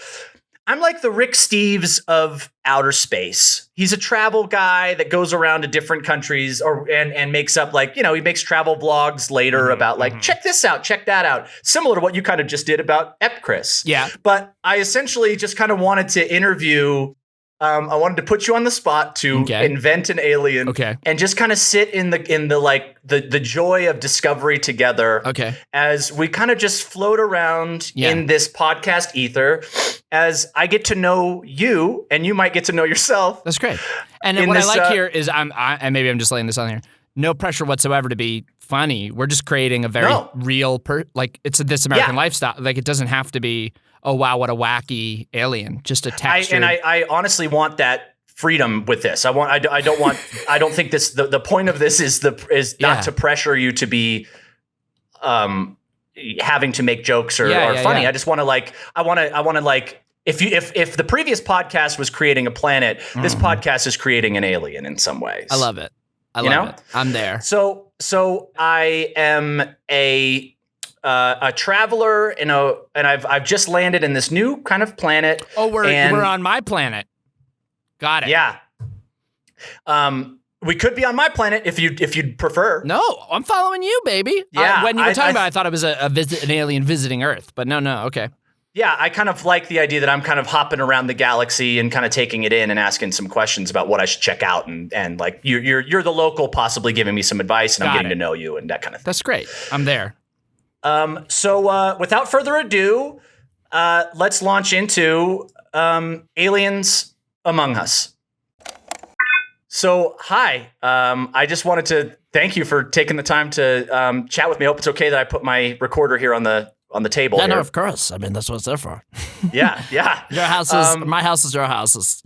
I'm like the Rick Steves of outer space. He's a travel guy that goes around to different countries and makes up like, he makes travel vlogs later about like, check this out, check that out. Similar to what you kind of just did about Epcris. Yeah. But I essentially just kind of wanted to interview, I wanted to put you on the spot to invent an alien and just kind of sit in the joy of discovery together as we kind of just float around in this podcast ether as I get to know you and you might get to know yourself. That's great. And what I like here is and maybe I'm just laying this on here. No pressure whatsoever to be funny. We're just creating a very real it's a This American Lifestyle. Like it doesn't have to be, oh wow, what a wacky alien. Just a texture. I honestly want that freedom with this. I don't think this the point of this is not to pressure you to be having to make jokes or funny. I just want to if the previous podcast was creating a planet, this podcast is creating an alien in some ways. I love it. I love it. I'm there. So I am a traveler and I've just landed in this new kind of planet. Oh, we're on my planet. Got it. Yeah. We could be on my planet if you'd prefer. No, I'm following you, baby. Yeah. When you were talking about it, I thought it was an alien visiting Earth, but no, okay. Yeah, I kind of like the idea that I'm kind of hopping around the galaxy and kind of taking it in and asking some questions about what I should check out and like you're the local, possibly giving me some advice and I'm getting to know you and that kind of thing. That's great. I'm there. So without further ado, let's launch into Aliens Among Us. So hi, I just wanted to thank you for taking the time to chat with me. I hope it's okay that I put my recorder here on the table. Yeah, here. no, of course. I mean, that's what it's there for. Yeah. Your house is my house is your house.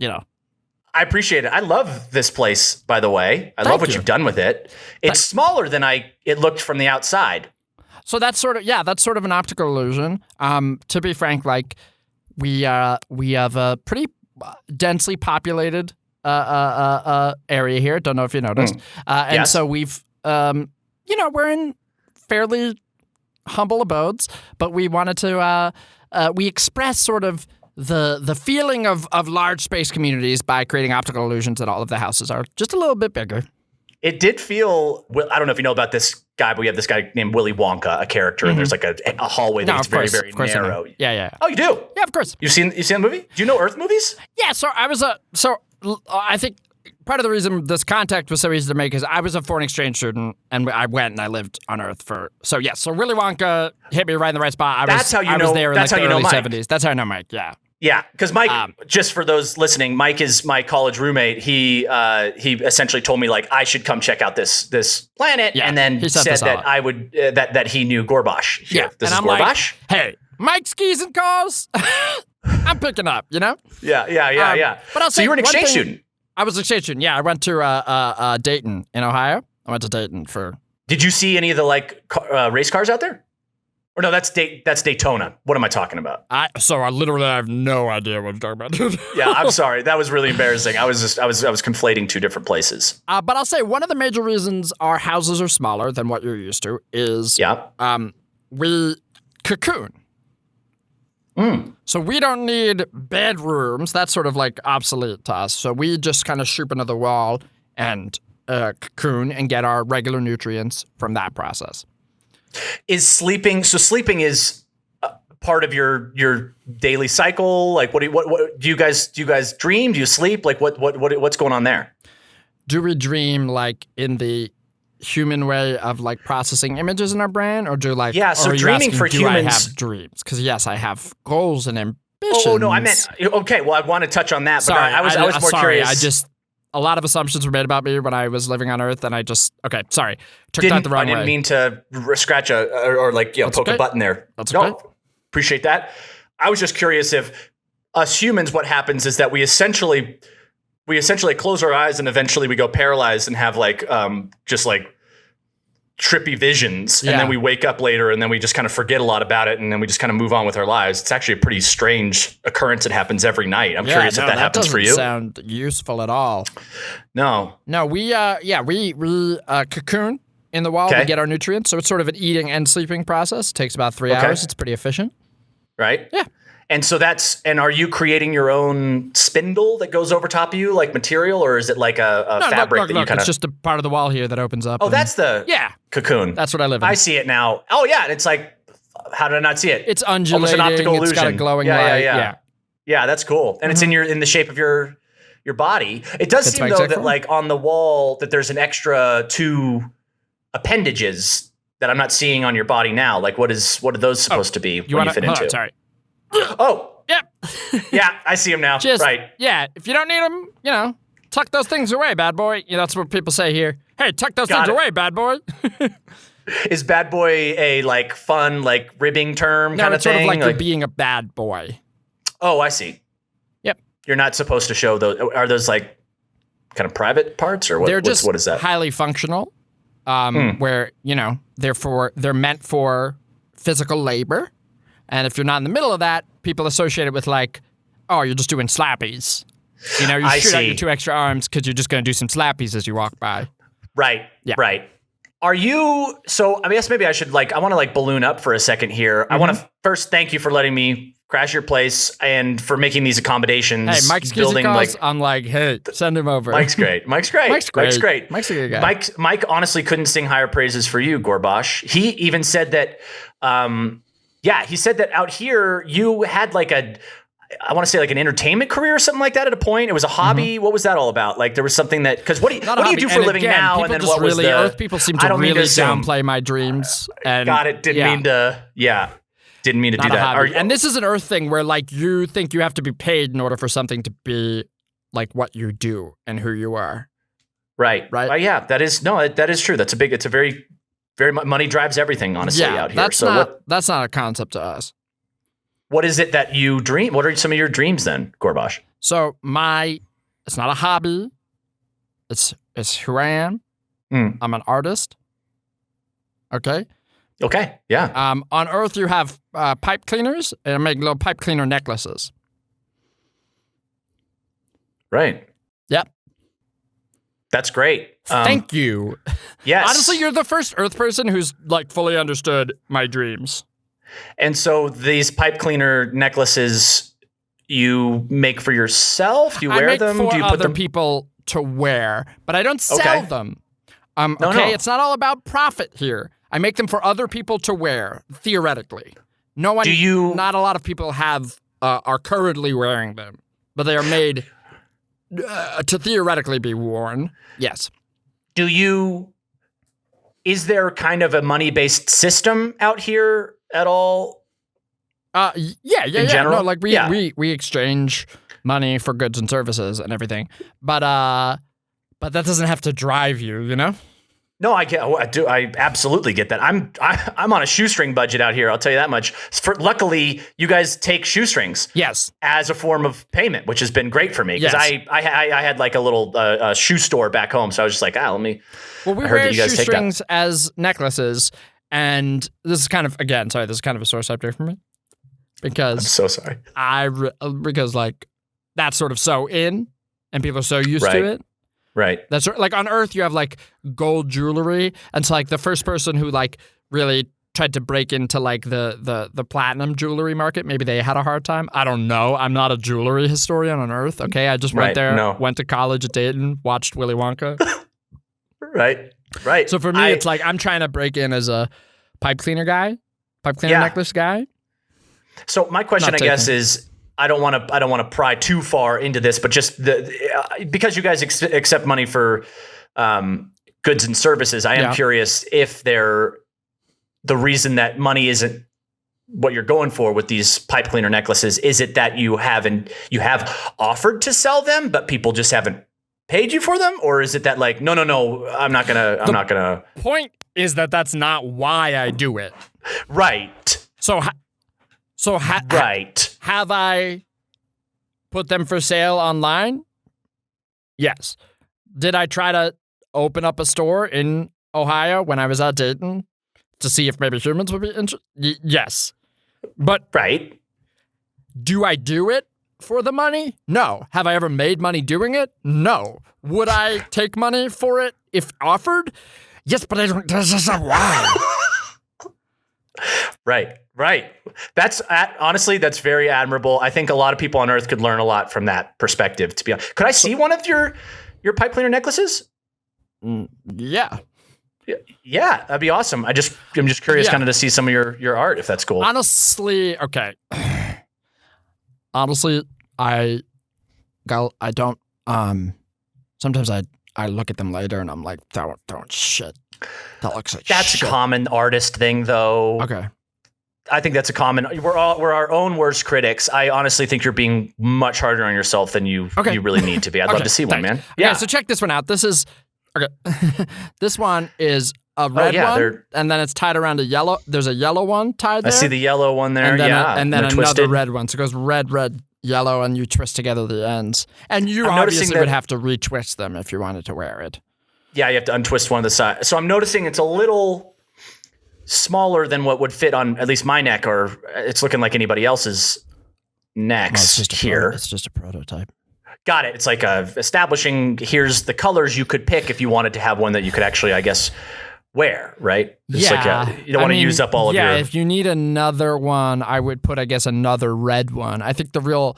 I appreciate it. I love this place, by the way. I love what you've done with it. It's smaller than it looked from the outside. So that's sort of an optical illusion. To be frank, like we have a pretty densely populated area here. Don't know if you noticed. And so we've we're in fairly humble abodes, but we wanted to we express sort of the feeling of large space communities by creating optical illusions that all of the houses are just a little bit bigger. It did feel, I don't know if you know about this guy, but we have this guy named Willy Wonka, a character, and there's like a hallway that's very, very narrow. Yeah. Oh, you do? Yeah, of course. You seen the movie? Do you know Earth movies? Yeah, so I think part of the reason this contact was so easy to make is I was a foreign exchange student, and I went and I lived on Earth so Willy Wonka hit me right in the right spot. I was there in like the early 70s. That's how I know Mike, yeah. Yeah, because Mike, just for those listening, Mike is my college roommate. He essentially told me like I should come check out this planet, and then said that I would that he knew Gorbash. Yeah, this and is I'm Gorbash. Like, hey, Mike skis and cars. I'm picking up, Yeah. But I'll say you were an exchange student. I was an exchange student. Yeah, I went to Dayton in Ohio. I went to Dayton for. Did you see any of the race cars out there? Or no, that's Daytona. What am I talking about? I literally have no idea what you're talking about. Yeah, I'm sorry. That was really embarrassing. I was conflating two different places. But I'll say one of the major reasons our houses are smaller than what you're used to is we cocoon. So we don't need bedrooms. That's sort of like obsolete to us. So we just kind of shoot into the wall and cocoon and get our regular nutrients from that process. Is sleeping is part of your daily cycle? Like what do you guys dream? Do you sleep? Like what's going on there? Do we dream like in the human way of like processing images in our brain, or do like so dreaming for humans? I have dreams? Because yes, I have goals and ambitions. Oh no, I meant okay. Well, I want to touch on that, but I was more curious. A lot of assumptions were made about me when I was living on Earth, and I just took that the wrong way. I didn't mean to scratch or poke a button there. That's okay. Appreciate that. I was just curious if us humans, what happens is that we essentially close our eyes and eventually we go paralyzed and have like just like trippy visions, and then we wake up later and then we just kind of forget a lot about it, and then we just kind of move on with our lives. It's actually a pretty strange occurrence that happens every night. I'm curious if that happens for you. Sound useful at all? No, we cocoon in the wall to get our nutrients, so it's sort of an eating and sleeping process. It takes about 3 hours. It's pretty efficient, right? Yeah. And so are you creating your own spindle that goes over top of you, like material, or is it like a fabric that you kind of... It's just a part of the wall here that opens up. Oh, that's the cocoon. That's what I live in. I see it now. Oh, yeah. And it's like, how did I not see it? It's undulating. Almost an optical illusion. It's got a glowing light. Yeah, that's cool. And it's in the shape of your body. It does seem, though, that like on the wall that there's an extra 2 appendages that I'm not seeing on your body now. Like, what are those supposed to be? You fit into? Sorry. Oh. Yep. Yeah, I see him now. Right. Yeah, if you don't need them, tuck those things away, bad boy. That's what people say here. Hey, tuck those things away, bad boy. Is bad boy a like fun, like ribbing term kind of thing? Sort of like you're being a bad boy. Oh, I see. Yep. You're not supposed to show those. Are those like kind of private parts, or what? What is that? Highly functional, where they're meant for physical labor. And if you're not in the middle of that, people associate it with like, oh, you're just doing slappies. You shoot out your 2 extra arms because you're just going to do some slappies as you walk by. Right. Yeah. Right. Are you, so I guess maybe I should I want to balloon up for a second here. I want to first thank you for letting me crash your place and for making these accommodations. Hey, Mike's building calls, I'm like, hey, send him over. Mike's great. Mike's great. Mike's great. Mike's a good guy. Mike honestly couldn't sing higher praises for you, Gorbash. He even said that, he said that out here you had I want to say like an entertainment career or something like that at a point. It was a hobby. What was that all about? Like there was something that, because what do you do for a living now? And then what was the... Earth people seem to really downplay my dreams. And got it. Didn't mean to do that. And this is an Earth thing where you think you have to be paid in order for something to be like what you do and who you are. Right. Yeah, that is true. It's a very, very money drives everything, honestly, out here. That's not a concept to us. What is it that you dream? What are some of your dreams then, Gorbash? So it's not a hobby. It's who I am. I'm an artist. Okay. Okay. Yeah. On Earth, you have pipe cleaners, and I make little pipe cleaner necklaces. Right. Yep. That's great. Thank you. Yes. Honestly, you're the first Earth person who's fully understood my dreams. And so these pipe cleaner necklaces you make for yourself? You wear them? For Do you put other people to wear, but I don't sell them. It's not all about profit here. I make them for other people to wear, theoretically. Not a lot of people are currently wearing them, but they are made to theoretically be worn. Yes. Is there kind of a money-based system out here at all? Yeah. In general? No, we exchange money for goods and services and everything, but that doesn't have to drive you, No, I do. I absolutely get that. I'm on a shoestring budget out here. I'll tell you that much. Luckily, you guys take shoestrings, yes, as a form of payment, which has been great for me because I had like a little shoe store back home, so I was just like, let me. Well, we wear shoestrings as necklaces, and this is kind of a sore subject for me because I'm so sorry. Because that's sort of so in, and people are so used to it. Right. That's on Earth, you have gold jewelry. And so the first person who really tried to break into the platinum jewelry market, maybe they had a hard time. I don't know. I'm not a jewelry historian on Earth. Okay. I just went there, went to college at Dayton, watched Willy Wonka. Right. So for me, it's I'm trying to break in as a pipe cleaner necklace guy. So my question, I guess, is, I don't want to pry too far into this, but just because you guys accept money for goods and services, I am curious if the reason that money isn't what you're going for with these pipe cleaner necklaces, is it that you have offered to sell them, but people just haven't paid you for them, or is it that no, I'm not gonna. Point is that that's not why I do it. Right. Have I put them for sale online? Yes. Did I try to open up a store in Ohio when I was at Dayton to see if maybe humans would be interested? Yes. But Right. do I do it for the money? No. Have I ever made money doing it? No. Would I take money for it if offered? Yes, but I don't. That's just not why. Right. That's honestly, that's very admirable. I think a lot of people on Earth could learn a lot from that perspective. To be honest, could I see one of your pipe cleaner necklaces? Yeah. Yeah, that'd be awesome. I'm just curious, kind of to see some of your art, if that's cool. Honestly, okay. Honestly, I don't. Sometimes I look at them later and I'm like, that shit. That looks like that's shit. a common artist thing, though. Okay. I think that's a common. We're our own worst critics. I honestly think you're being much harder on yourself than you really need to be. I'd love to see one, man. Yeah. So check this one out. This is okay. This one is a red one, and then it's tied around a yellow. There's a yellow one tied there. I see the yellow one there. And then and then another twisted. red one. So it goes red, yellow, and you twist together the ends. And you obviously would have to retwist them if you wanted to wear it. Yeah, you have to untwist one of the sides. So I'm noticing it's a little smaller than what would fit on at least my neck, or it's looking like anybody else's necks here. It's just a prototype. Got it. It's like establishing, here's the colors you could pick if you wanted to have one that you could actually, I guess, wear, right? It's like you don't want to use up all of your... Yeah, if you need another one, I would put, I guess, another red one. I think the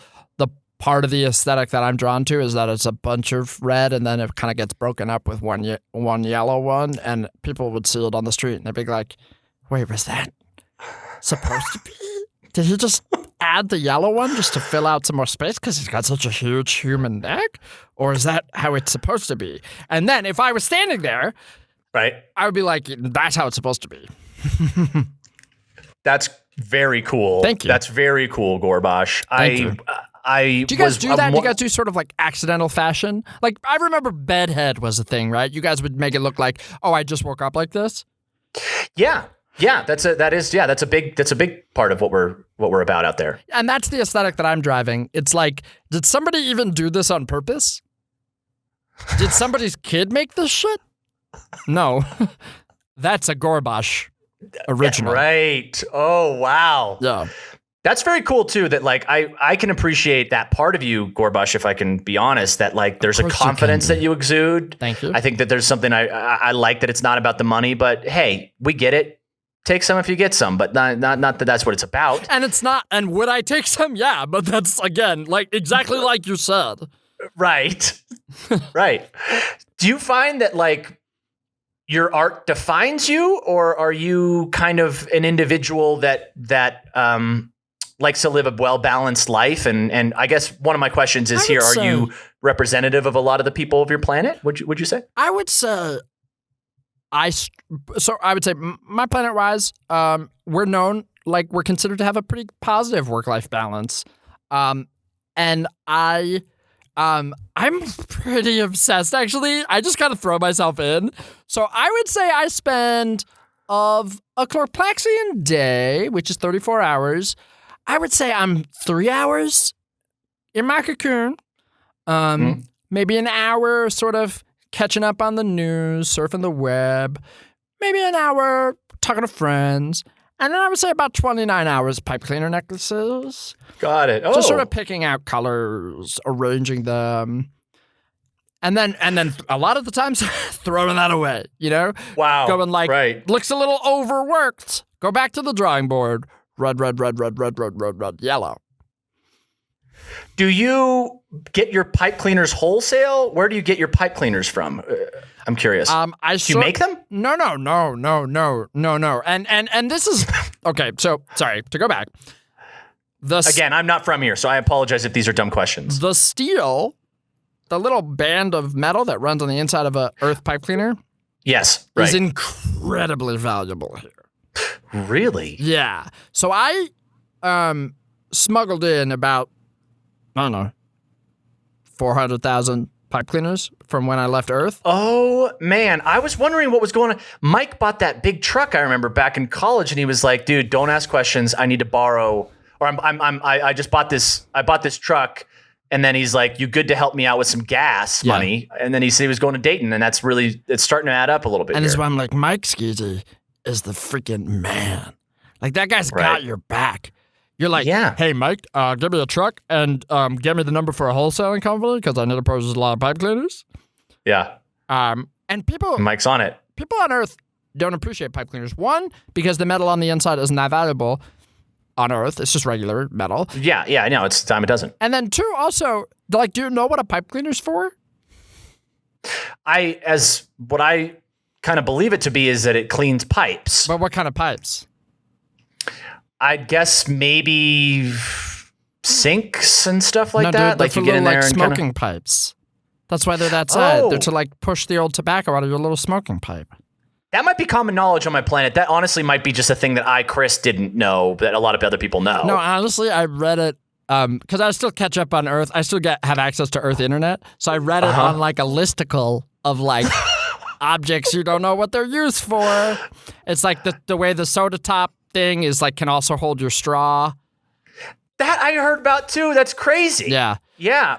part of the aesthetic that I'm drawn to is that it's a bunch of red and then it kind of gets broken up with one yellow one, and people would see it on the street and they'd be like, wait, was that supposed to be? Did he just add the yellow one just to fill out some more space because he's got such a huge human neck? Or is that how it's supposed to be? And then if I was standing there, right, I would be like, that's how it's supposed to be. That's very cool. Thank you. That's very cool, Gorbash. Thank you. Do you guys do that? Do you guys do sort of like accidental fashion? Like, I remember bedhead was a thing, right? You guys would make it look like, oh, I just woke up like this. Yeah. That's a big part of what we're about out there. And that's the aesthetic that I'm driving. It's like, did somebody even do this on purpose? Did somebody's kid make this shit? No. That's a Gorbash original. Right. Oh, wow. Yeah. That's very cool too, that like I can appreciate that part of you, Gorbash, if I can be honest, that like there's a confidence that you exude. Thank you. I think that there's something I like, that it's not about the money, but hey, we get it. Take some if you get some, but not that that's what it's about. And it's not, and would I take some? Yeah, but that's, again, like exactly like you said. Right. Right. Do you find that like your art defines you, or are you kind of an individual that likes to live a well-balanced life? And I guess one of my questions is here, are you representative of a lot of the people of your planet? Would you say? I would say I would say my planet-wise, we're known, like we're considered to have a pretty positive work-life balance. And I'm pretty obsessed, actually. I just kind of throw myself in. So I would say I spend of a Chlorplaxian day, which is 34 hours, I would say I'm 3 hours in my cocoon, maybe an hour sort of catching up on the news, surfing the web, maybe an hour talking to friends, and then I would say about 29 hours pipe cleaner necklaces. Got it. Oh. Just sort of picking out colors, arranging them, and then a lot of the times throwing that away, you know? Wow. Going like, right. Looks a little overworked. Go back to the drawing board. Red, yellow. Do you get your pipe cleaners wholesale? Where do you get your pipe cleaners from? I'm curious. Do you make them? No. And this is okay. So sorry to go back. Again, I'm not from here, so I apologize if these are dumb questions. The steel, the little band of metal that runs on the inside of a earth pipe cleaner, yes, right, is incredibly valuable here. Really? Yeah. So I smuggled in about, I don't know, 400,000 pipe cleaners from when I left Earth. Oh, man. I was wondering what was going on. Mike bought that big truck, I remember, back in college, and he was like, dude, don't ask questions. I need to borrow. Or I just bought this. I bought this truck, And then he's like, "You good to help me out with some gas money?" And then he said he was going to Dayton, and it's starting to add up a little bit. And here. this is why I'm like, Mike Skeezy is the freaking man. Like, that guy's got your back. You're like, hey, Mike, give me a truck and get me the number for a wholesaling company because I need to purchase a lot of pipe cleaners. Yeah. And Mike's on it. People on Earth don't appreciate pipe cleaners. One, because the metal on the inside isn't that valuable on Earth. It's just regular metal. Yeah, I know. It's time it doesn't. And then two, also, like, do you know what a pipe cleaner's for? What I kind of believe it to be is that it cleans pipes. But what kind of pipes? I guess maybe sinks and stuff like that. Dude, like you get in there and smoking pipes. That's why they're that size. They're to like push the old tobacco out of your little smoking pipe. That might be common knowledge on my planet. That honestly might be just a thing that Chris, didn't know, that a lot of other people know. No, honestly, I read it because I still catch up on Earth. I still have access to Earth internet. So I read it on like a listicle of like objects you don't know what they're used for. It's like the way the soda top thing is like can also hold your straw. That I heard about too. That's crazy. Yeah.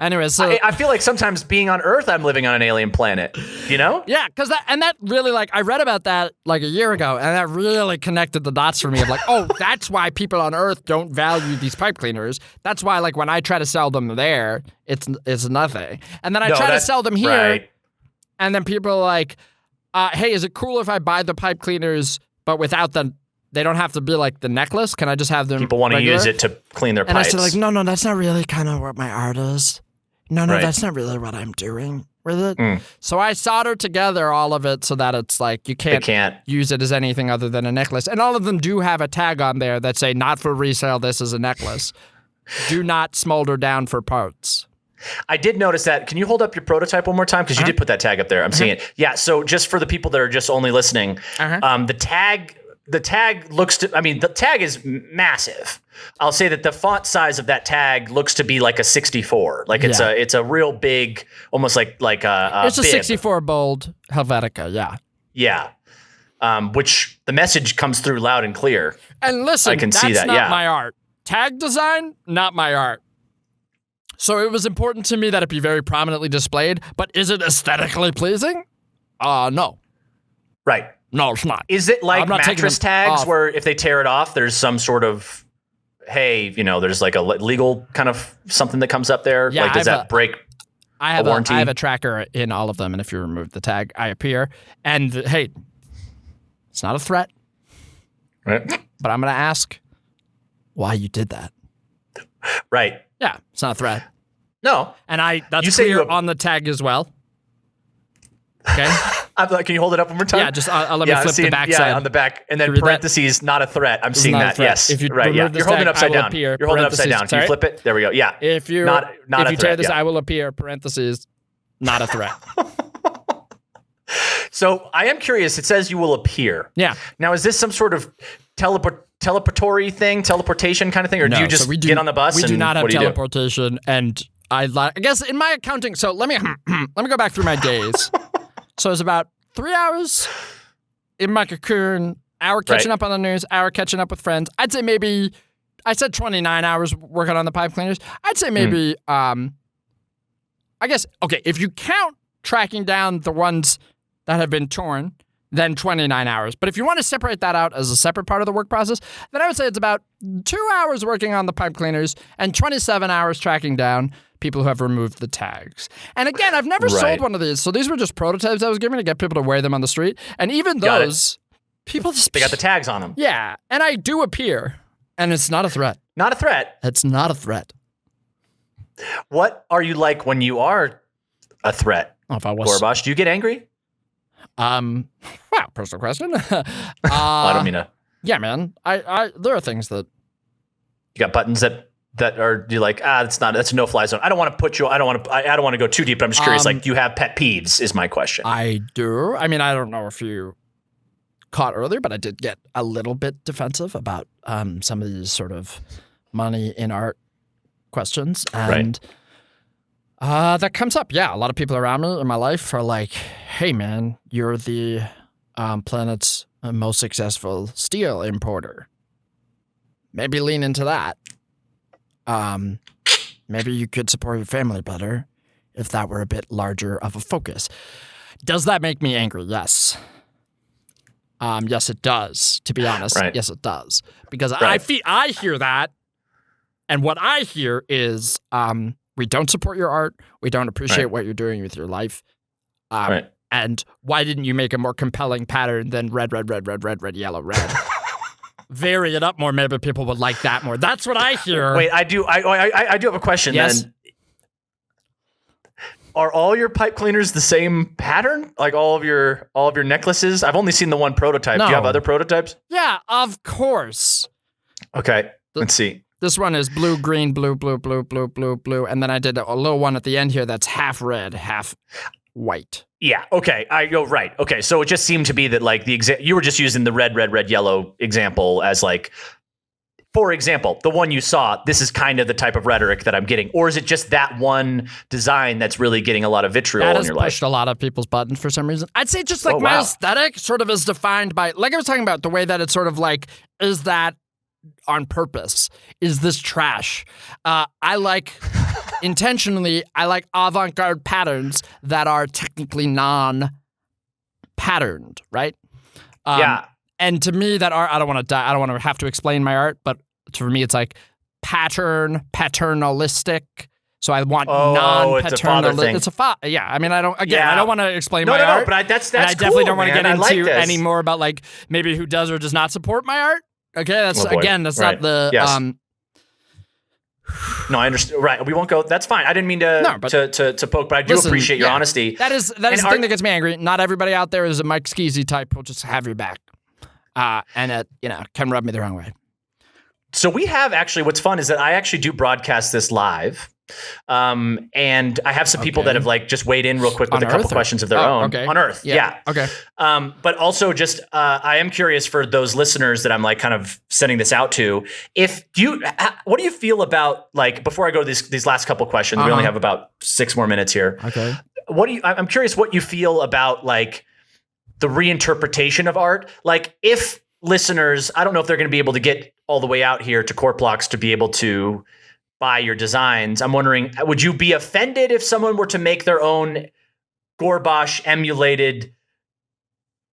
Anyway, so I feel like sometimes being on Earth, I'm living on an alien planet. You know? Yeah, because that really like I read about that like a year ago, and that really connected the dots for me of like, oh, that's why people on Earth don't value these pipe cleaners. That's why like when I try to sell them there, it's nothing. And then I try to sell them here, and then people are like, hey, is it cool if I buy the pipe cleaners but without the? They don't have to be like the necklace. Can I just have them? People want to use it to clean their pipes. And I said like, no, that's not really kind of what my art is. No, that's not really what I'm doing with it. So I soldered together all of it so that it's like you can't use it as anything other than a necklace. And all of them do have a tag on there that say, not for resale, this is a necklace. Do not smolder down for parts. I did notice that. Can you hold up your prototype one more time? Because you did put that tag up there. I'm seeing it. Yeah, so just for the people that are just only listening, the tag the tag is massive. I'll say that the font size of that tag looks to be like a 64. Like it's a real big, almost like a it's a bib. 64 bold Helvetica, yeah. Yeah. Which the message comes through loud and clear. And listen, I can that's see that, not my art. Tag design, not my art. So it was important to me that it be very prominently displayed, but is it aesthetically pleasing? No. Right. No, it's not. Is it like mattress tags where if they tear it off, there's some sort of, hey, there's like a legal kind of something that comes up there? Yeah, like, does that break a warranty? I have a tracker in all of them, and if you remove the tag, I appear. And hey, it's not a threat. Right. But I'm going to ask why you did that. Right. Yeah, it's not a threat. No. And that's clear on the tag as well. Okay. Can you hold it up one more time? Yeah, just let me flip the back side. Yeah, on the back, and then parentheses, not a threat. I'm seeing that. Yes, if you right. Yeah, you're holding it upside down. Appear, you're holding it upside down. Can you flip it? There we go. Yeah. If you not if a you threat, tear this, I will appear. Parentheses, not a threat. So I am curious. It says you will appear. Yeah. Now, is this some sort of teleportation kind of thing, or do you just get on the bus? We do not have teleportation, and I guess in my accounting. So let me go back through my days. So it's about 3 hours in my cocoon, hour catching up on the news, hour catching up with friends. I'd say maybe, I said 29 hours working on the pipe cleaners. I'd say maybe, I guess, okay, if you count tracking down the ones that have been torn, then 29 hours. But if you want to separate that out as a separate part of the work process, then I would say it's about 2 hours working on the pipe cleaners and 27 hours tracking down people who have removed the tags. And again, I've never sold one of these. So these were just prototypes I was given to get people to wear them on the street. And even those, people just... They got the tags on them. Yeah. And I do appear. And it's not a threat. Not a threat? It's not a threat. What are you like when you are a threat? Oh, if I was... Gorbash, do you get angry? Wow, personal question. I don't mean to... Yeah, man. I there are things that... You got buttons that are you like, that's a no-fly zone. I don't want to put you, I don't want to go too deep, but I'm just curious, like, do you have pet peeves is my question. I do. I mean, I don't know if you caught earlier, but I did get a little bit defensive about some of these sort of money in art questions. And that comes up. Yeah, a lot of people around me in my life are like, hey, man, you're the planet's most successful steel importer. Maybe lean into that. maybe you could support your family better if that were a bit larger of a focus. Does that make me angry? Yes. Yes, it does, to be honest. Right. Yes, it does. Because I hear that, and what I hear is we don't support your art. We don't appreciate what you're doing with your life. And why didn't you make a more compelling pattern than red, yellow, red? Vary it up more. Maybe people would like that more. That's what I hear. Wait, I do have a question then. Are all your pipe cleaners the same pattern? Like all of your necklaces? I've only seen the one prototype. No. Do you have other prototypes? Yeah, of course. Okay, let's see. This one is blue, green, blue, and then I did a little one at the end here that's half red, half white. Yeah. Okay. Right. Okay. So it just seemed to be that like you were just using the red, yellow example as like, for example, the one you saw. This is kind of the type of rhetoric that I'm getting, or is it just that one design that's really getting a lot of vitriol in your life? That has pushed a lot of people's buttons for some reason. I'd say just like my aesthetic sort of is defined by, like I was talking about, the way that it's sort of like, is that on purpose? Is this trash? I like. Intentionally, I like avant-garde patterns that are technically non-patterned, right? Yeah. And to me, that art, I don't want to have to explain my art, but for me, it's like paternalistic. So I want non-paternalistic. It's a father thing. It's yeah. I mean, I don't want to explain my art. No, but that's I definitely don't want to get into like any more about like maybe who does or does not support my art. Okay, that's not the. Yes. No, I understand. Right, we won't go. That's fine. I didn't mean to poke, but I do appreciate your honesty. That is the thing that gets me angry. Not everybody out there is a Mike Skeezy type who'll just have your back, and it can rub me the wrong way. So we have actually. What's fun is that I actually do broadcast this live, and I have some people that have like just weighed in real quick with a couple questions of their own on Earth. Yeah. Okay. But also just I am curious for those listeners that I'm like kind of sending this out to. What do you feel about like before I go to these last couple questions? We only have about 6 more minutes here. Okay. I'm curious what you feel about like the reinterpretation of art. Like if listeners, I don't know if they're going to be able to get all the way out here to Corplox to be able to buy your designs. I'm wondering, would you be offended if someone were to make their own Gorbash emulated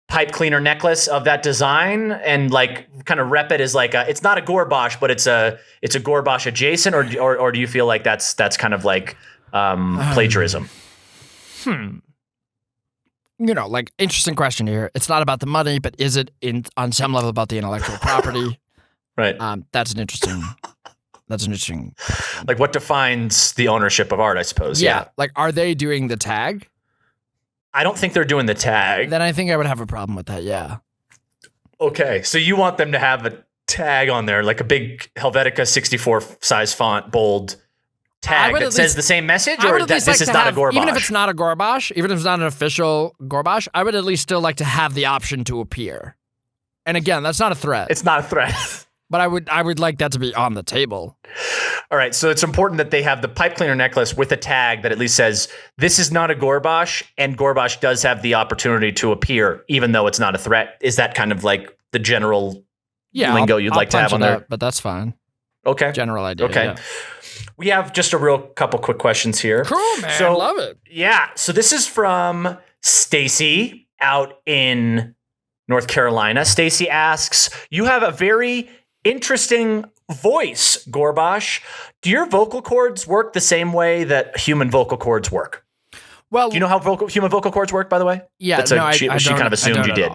pipe cleaner necklace of that design and like kind of rep it as like it's not a Gorbash, but it's a Gorbash adjacent, or do you feel like that's kind of like plagiarism? Like interesting question here. It's not about the money, but is it on some level about the intellectual property? Right. That's an interesting question. Like what defines the ownership of art, I suppose. Yeah. Like, are they doing the tag? I don't think they're doing the tag. Then I think I would have a problem with that. Yeah. Okay. So you want them to have a tag on there, like a big Helvetica 64 size font, bold tag that says the same message, or that this is not a Gorbash? Even if it's not a Gorbash, even if it's not an official Gorbash, I would at least still like to have the option to appear. And again, that's not a threat. It's not a threat. But I would like that to be on the table. All right, so it's important that they have the pipe cleaner necklace with a tag that at least says, this is not a Gorbash, and Gorbash does have the opportunity to appear, even though it's not a threat. Is that kind of like the general lingo you'd like to have on there? But that's fine. Okay. General idea. Okay. Yeah. We have just a real couple quick questions here. Cool, man. So, love it. Yeah, so this is from Stacy out in North Carolina. Stacy asks, you have a very interesting voice, Gorbash. Do your vocal cords work the same way that human vocal cords work? Well, do you know how human vocal cords work, by the way? Yeah, she kind of assumed you did.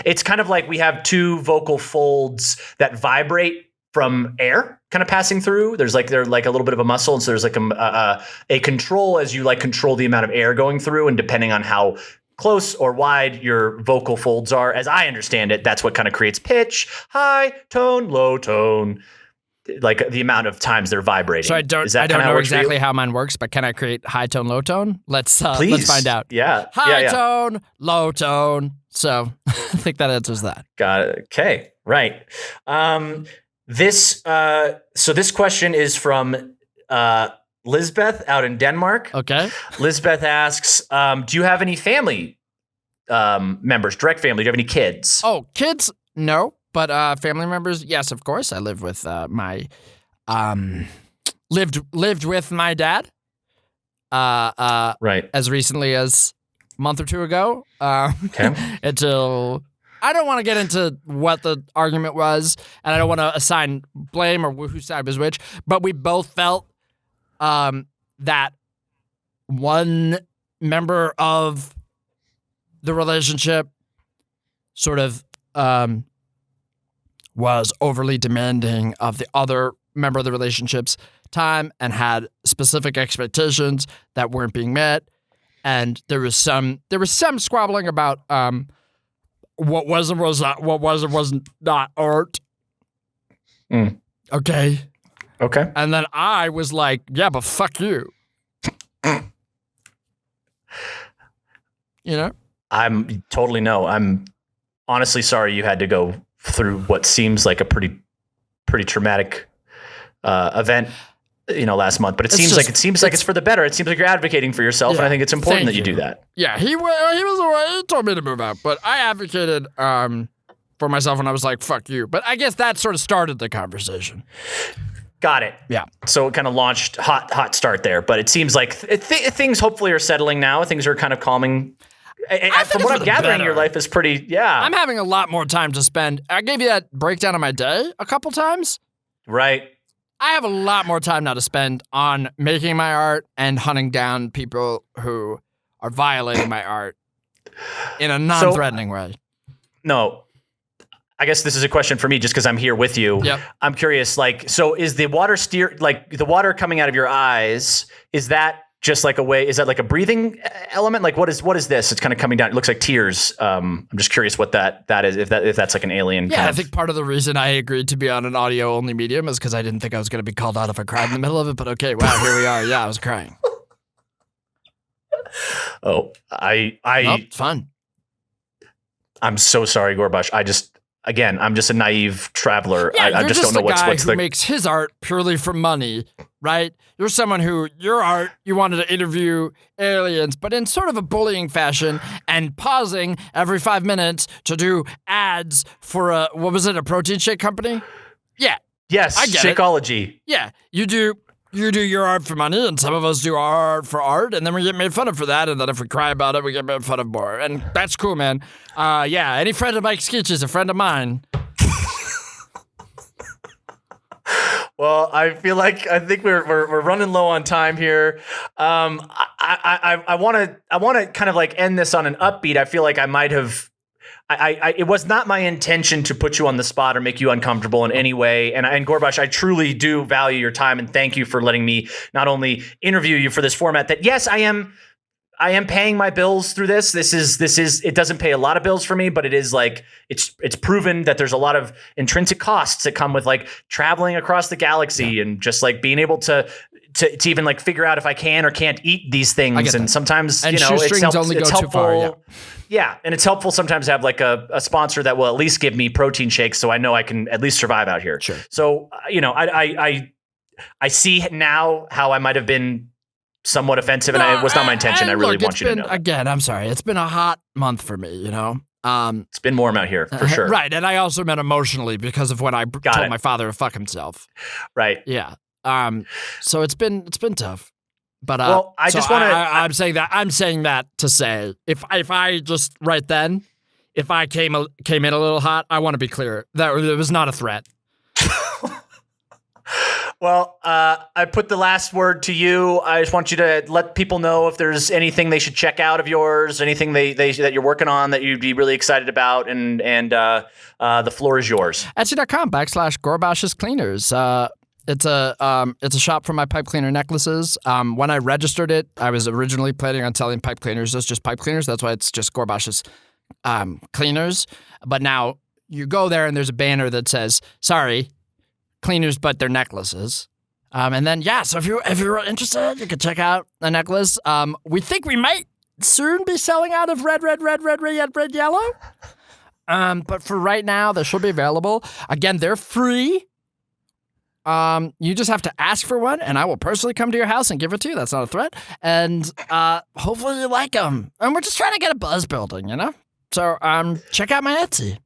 It's kind of like we have two vocal folds that vibrate from air kind of passing through. They're like a little bit of a muscle, and so there's like a control as you like control the amount of air going through, and depending on how close or wide your vocal folds are, as I understand it, that's what kind of creates pitch, high tone, low tone, like the amount of times they're vibrating. So I don't know exactly how mine works, but can I create high tone, low tone? Let's find out. Yeah. High tone, low tone. So I think that answers that. Got it. Okay. Right. This question is from Lisbeth out in Denmark. Okay. Lisbeth asks, do you have any family members, direct family? Do you have any kids? Oh, kids? No. But family members, yes, of course. I live with my lived with my dad. Right. As recently as a month or two ago. Okay. Until I don't want to get into what the argument was, and I don't want to assign blame or whose side was which, but we both felt that one member of the relationship sort of was overly demanding of the other member of the relationship's time and had specific expectations that weren't being met, and there was some squabbling about what was and wasn't not art. Okay. And then I was like, yeah, but fuck you. You know? I'm honestly sorry you had to go through what seems like a pretty traumatic event, last month. But it seems like it's for the better. It seems like you're advocating for yourself, and I think it's important that you do that. Yeah, he told me to move out, but I advocated for myself, and I was like, "Fuck you." But I guess that sort of started the conversation. Got it. Yeah. So it kind of launched hot start there, but it seems like things hopefully are settling now. Things are kind of calming. From what I'm gathering, your life is pretty. Yeah. I'm having a lot more time to spend. I gave you that breakdown of my day a couple times. Right. I have a lot more time now to spend on making my art and hunting down people who are violating my art in a non-threatening way. No. I guess this is a question for me just because I'm here with you. Yep. I'm curious, so is the water the water coming out of your eyes, is that just like is that like a breathing element? Like what is this? It's kind of coming down. It looks like tears. I'm just curious what that is, if that's like an alien. Yeah, I think part of the reason I agreed to be on an audio only medium is because I didn't think I was going to be called out if I cried in the middle of it. But okay, wow, here we are. Yeah, I was crying. Oh, It's fun. I'm so sorry, Gorbash. I'm just a naive traveler. Yeah, I just don't know what's guy who makes his art purely for money, right? You're someone who your art you wanted to interview aliens, but in sort of a bullying fashion, and pausing every 5 minutes to do ads for a protein shake company? Yeah. Yes, I get Shakeology. Yeah, you do your art for money, and some of us do our art for art, and then we get made fun of for that, and then if we cry about it, we get made fun of more. And that's cool, man. Yeah, any friend of Mike Skeech is a friend of mine. Well, I think we're running low on time here. I want to kind of like end this on an upbeat. I feel like I might have. It was not my intention to put you on the spot or make you uncomfortable in any way. And Gorbash, I truly do value your time, and thank you for letting me not only interview you for this format that, yes, I am paying my bills through this. This is it doesn't pay a lot of bills for me, but it is like it's proven that there's a lot of intrinsic costs that come with like traveling across the galaxy and just like being able to even like figure out if I can or can't eat these things. And sometimes, and shoestrings only go too far. Yeah, and it's helpful sometimes to have like a sponsor that will at least give me protein shakes, so I know I can at least survive out here. Sure. So I see now how I might have been somewhat offensive, and it was not my intention. I really want you to know. Again, I'm sorry. It's been a hot month for me. It's been warm out here for sure. Right, and I also meant emotionally because of when I told my father to fuck himself. Right. Yeah. So it's been tough. But I'm saying that to say if I just right then, if I came in a little hot, I want to be clear that it was not a threat. Well, I put the last word to you. I just want you to let people know if there's anything they should check out of yours, anything that you're working on that you'd be really excited about, and the floor is yours. Etsy.com/Gorbash's Cleaners. It's a shop for my pipe cleaner necklaces. When I registered it, I was originally planning on selling pipe cleaners as just pipe cleaners. That's why it's just Gorbash's Cleaners. But now you go there and there's a banner that says, sorry, cleaners, but they're necklaces. And then, so if you're interested, you can check out the necklace. We think we might soon be selling out of red, yellow. But for right now, they should be available. Again, they're free. You just have to ask for one, and I will personally come to your house and give it to you. That's not a threat. And hopefully you like them. And we're just trying to get a buzz building, So check out my Etsy.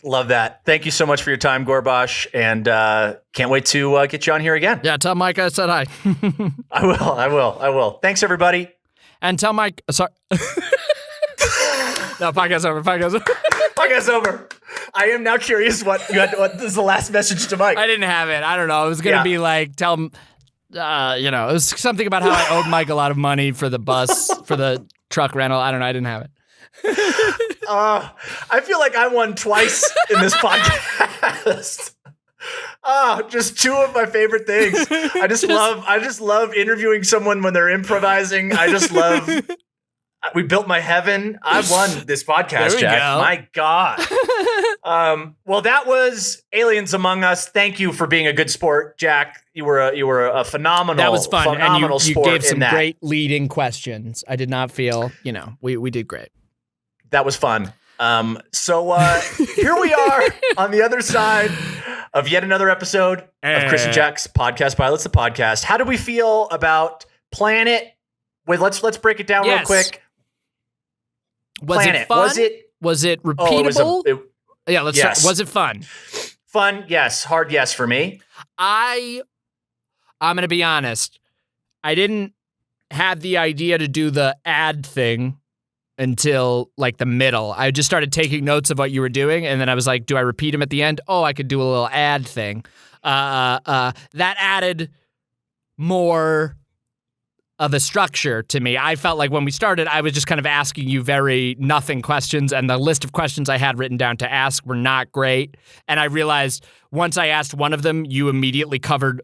Love that. Thank you so much for your time, Gorbash, and can't wait to get you on here again. Yeah, tell Mike I said hi. I will. Thanks, everybody. And tell Mike, sorry. No, podcast over. Podcast over. I am now curious what is the last message to Mike. I didn't have it. I don't know. It was going to be like, tell him, it was something about how I owed Mike a lot of money for the bus, for the truck rental. I don't know. I didn't have it. I feel like I won twice in this podcast. Just two of my favorite things. I just love interviewing someone when they're improvising. I just love. We built my heaven. I won this podcast, Jack. Go. My God. Well, that was Aliens Among Us. Thank you for being a good sport, Jack. You were a phenomenal. That was fun, and you gave some that. great leading questions. I did not feel, we did great. That was fun. So here we are on the other side of yet another episode of Chris and Jack's Podcast Pilots the Podcast. How do we feel about Planet? Wait, let's break it down real quick. Was Planet. it fun? Was it repeatable? Let's start. Was it fun? Fun, yes. Hard yes for me. I'm going to be honest. I didn't have the idea to do the ad thing until like the middle. I just started taking notes of what you were doing, and then I was like, do I repeat them at the end? Oh, I could do a little ad thing. That added more of a structure to me. I felt like when we started, I was just kind of asking you very nothing questions, and the list of questions I had written down to ask were not great. And I realized once I asked one of them, you immediately covered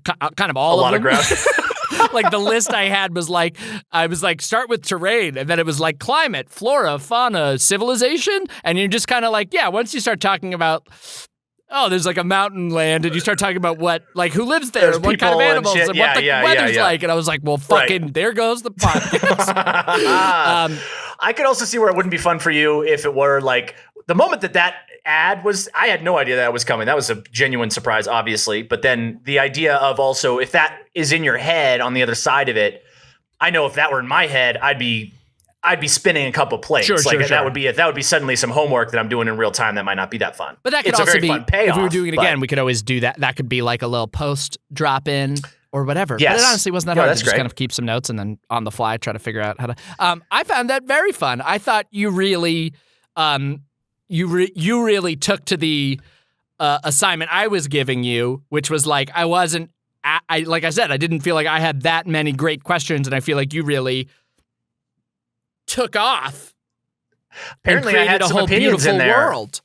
kind of all of them. A lot of ground. Like the list I had was like, start with terrain, and then it was like climate, flora, fauna, civilization, and you're just kind of like, once you start talking about, there's like a mountain land, and you start talking about who lives there, and what kind of animals, and what the weather's like, and I was like, well, fucking, there goes the podcast. I could also see where it wouldn't be fun for you if it were like the moment that ad was, I had no idea that was coming. That was a genuine surprise, obviously. But then the idea of also, if that is in your head on the other side of it, I know if that were in my head, I'd be spinning a couple plates. Sure. That would be suddenly some homework that I'm doing in real time that might not be that fun. But that could also be, if we were doing it again, we could always do that. That could be like a little post drop in or whatever. Yes. But it honestly wasn't that hard. That's just great. kind of keep some notes and then on the fly try to figure out how to. I found that very fun. I thought you really, you really took to the assignment I was giving you, which was like like I said, I didn't feel like I had that many great questions, and I feel like you really took off. Apparently, I had some opinions in there. World.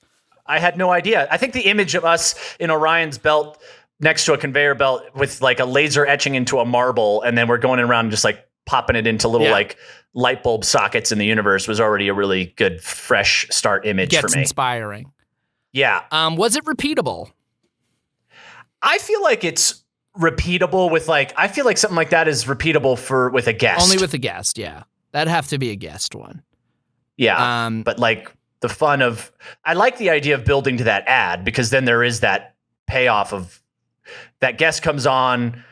I had no idea. I think the image of us in Orion's belt next to a conveyor belt with like a laser etching into a marble, and then we're going around and just like popping it into little like light bulb sockets in the universe was already a really good, fresh start image for me. Gets inspiring. Yeah. Was it repeatable? I feel like it's repeatable with I feel like something like that is repeatable with a guest. Only with a guest, yeah. That'd have to be a guest one. Yeah. But like the fun of, I like the idea of building to that ad, because then there is that payoff of that guest comes on,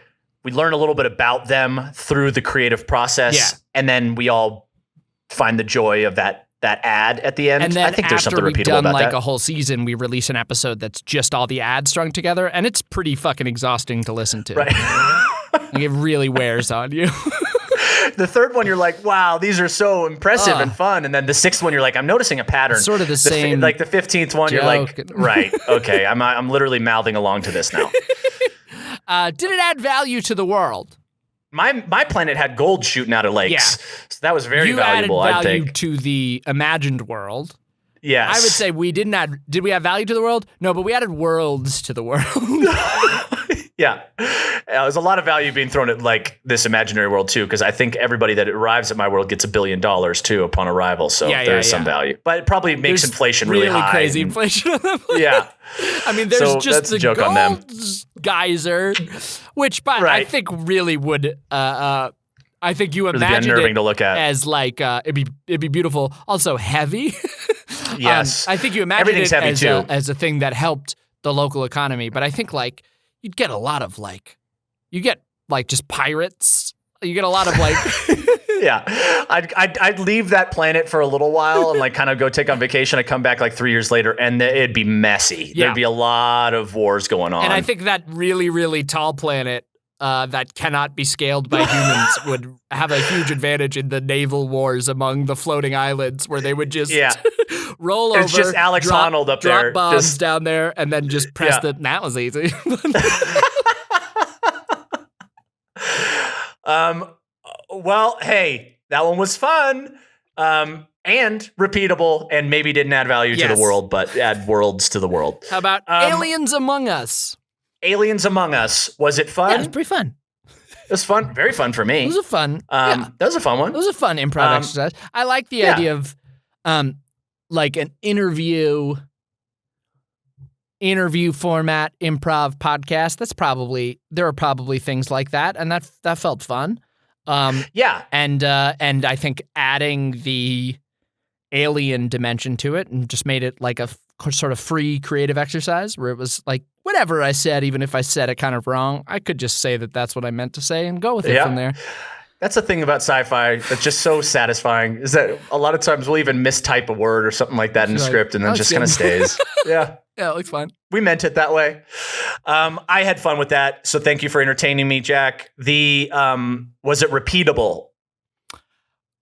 we learn a little bit about them through the creative process, and then we all find the joy of that ad at the end. And then I think there's something repeatable about that. After we've done like a whole season, we release an episode that's just all the ads strung together, and it's pretty fucking exhausting to listen to. Right. Like it really wears on you. The third one, you're like, wow, these are so impressive and fun. And then the sixth one, you're like, I'm noticing a pattern. It's sort of the same. Like the 15th one, you're like, right, okay, I'm literally mouthing along to this now. Did it add value to the world? My planet had gold shooting out of lakes. So that was very valuable, I think. You added value to the imagined world. Yes. I would say we didn't add, did we add value to the world? No, but we added worlds to the world. Yeah. There's a lot of value being thrown at like this imaginary world too, because I think everybody that arrives at my world gets $1 billion too upon arrival. So there's some value. But it probably makes inflation really high. Crazy inflation on the planet. Yeah. I mean, there's just the joke gold on them. geyser, which I think really would I think you imagined unnerving it to look at. As like it'd be beautiful, also heavy. Yes. I think you imagined it heavy as too. As a thing that helped the local economy, but I think like you'd get a lot of like, you get like just pirates. You get a lot of like, Yeah, I'd leave that planet for a little while and like kind of go take on vacation. I come back like 3 years later, and it'd be messy. Yeah. There'd be a lot of wars going on. And I think that really, really tall planet that cannot be scaled by humans would have a huge advantage in the naval wars among the floating islands, where they would just roll over. It's just Alex Honnold up drop there, bombs just down there, and then just press the. That was easy. Well, hey, that one was fun. And repeatable, and maybe didn't add value to the world, but add worlds to the world. How about Aliens Among Us? Aliens Among Us. Was it fun? Yeah, it was pretty fun. It was fun. Very fun for me. It was a fun. That was a fun one. It was a fun improv exercise. I like the idea of like an interview format improv podcast. There are probably things like that, and that felt fun. And I think adding the alien dimension to it and just made it like a sort of free creative exercise where it was like whatever I said, even if I said it kind of wrong, I could just say that that's what I meant to say and go with it from there. That's the thing about sci-fi that's just so satisfying, is that a lot of times we'll even mistype a word or something like that in the script, and then just kind of stays. Yeah, it looks fun. We meant it that way. I had fun with that, so thank you for entertaining me, Jack. Was it repeatable?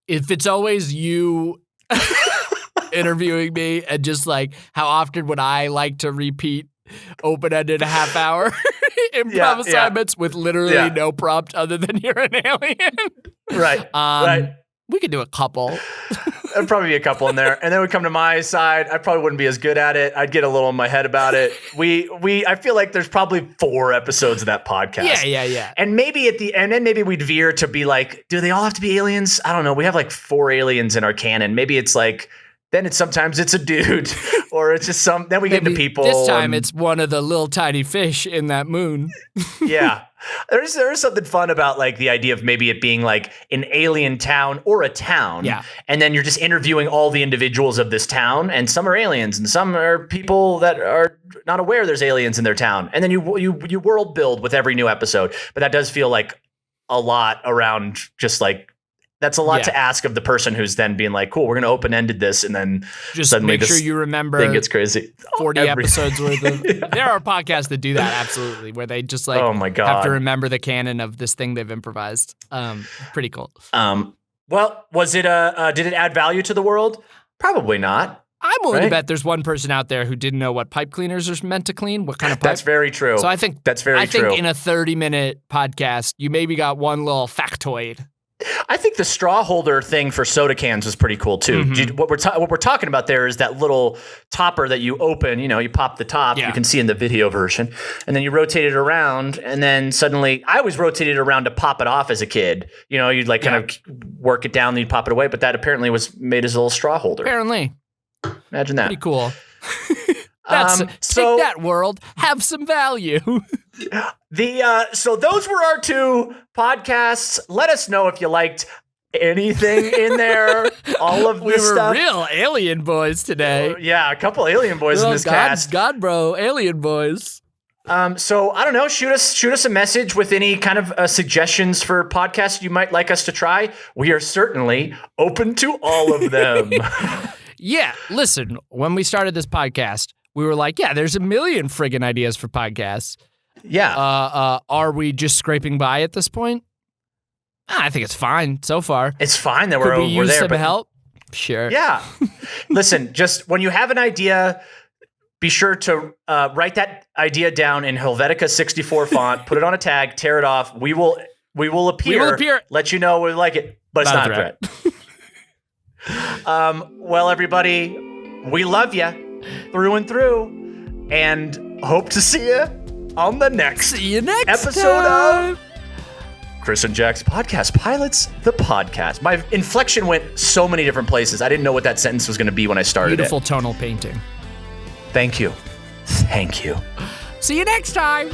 If it's always you interviewing me, and just like how often would I like to repeat open-ended half-hour improv assignments with literally no prompt other than you're an alien? Right. We could do a couple. There'd probably be a couple in there. And then we come to my side. I probably wouldn't be as good at it. I'd get a little in my head about it. I feel like there's probably 4 episodes of that podcast. Yeah. And maybe at the end, then maybe we'd veer to be like, do they all have to be aliens? I don't know. We have like 4 aliens in our canon. Maybe it's like, then sometimes it's a dude, or it's just then we get into people. This time it's one of the little tiny fish in that moon. Yeah. There is something fun about like the idea of maybe it being like an alien town or a town. Yeah. And then you're just interviewing all the individuals of this town, and some are aliens and some are people that are not aware there's aliens in their town. And then you world build with every new episode. But that does feel like a lot around just like, that's a lot to ask of the person who's then being like, cool, we're going to open-ended this, and then just suddenly make sure you remember thing gets crazy. 40 episodes worth of. There are podcasts that do that, absolutely, where they just like have to remember the canon of this thing they've improvised. Pretty cool. Well, was it did it add value to the world? Probably not. I'm willing to bet there's one person out there who didn't know what pipe cleaners are meant to clean, what kind of pipe. That's very true. So I think that's very true. I think in a 30-minute podcast, you maybe got one little factoid. I think the straw holder thing for soda cans was pretty cool too. Mm-hmm. What we're talking about there is that little topper that you open. You pop the top. You can see in the video version, and then you rotate it around, and then suddenly I always rotated it around to pop it off as a kid. You'd like kind of work it down, then you'd pop it away. But that apparently was made as a little straw holder. Apparently, imagine that. Pretty cool. Take that, world, have some value. So those were our 2 podcasts. Let us know if you liked anything in there. All of this stuff. We were real alien boys today. Yeah, a couple alien boys in this cast. God, bro, alien boys. So I don't know. Shoot us a message with any kind of suggestions for podcasts you might like us to try. We are certainly open to all of them. Yeah, listen. When we started this podcast, we were like, there's a million friggin' ideas for podcasts. Yeah. Are we just scraping by at this point? I think it's fine so far. It's fine that we're there. Use some help? Sure. Yeah. Listen, just when you have an idea, be sure to write that idea down in Helvetica 64 font, put it on a tag, tear it off. We will appear. Let you know we like it, but it's not a threat. Well, everybody, we love you through and through, and hope to see you on the next episode of Chris and Jack's Podcast Pilots, the podcast. My inflection went so many different places. I didn't know what that sentence was going to be when I started Beautiful tonal painting. Thank you. See you next time.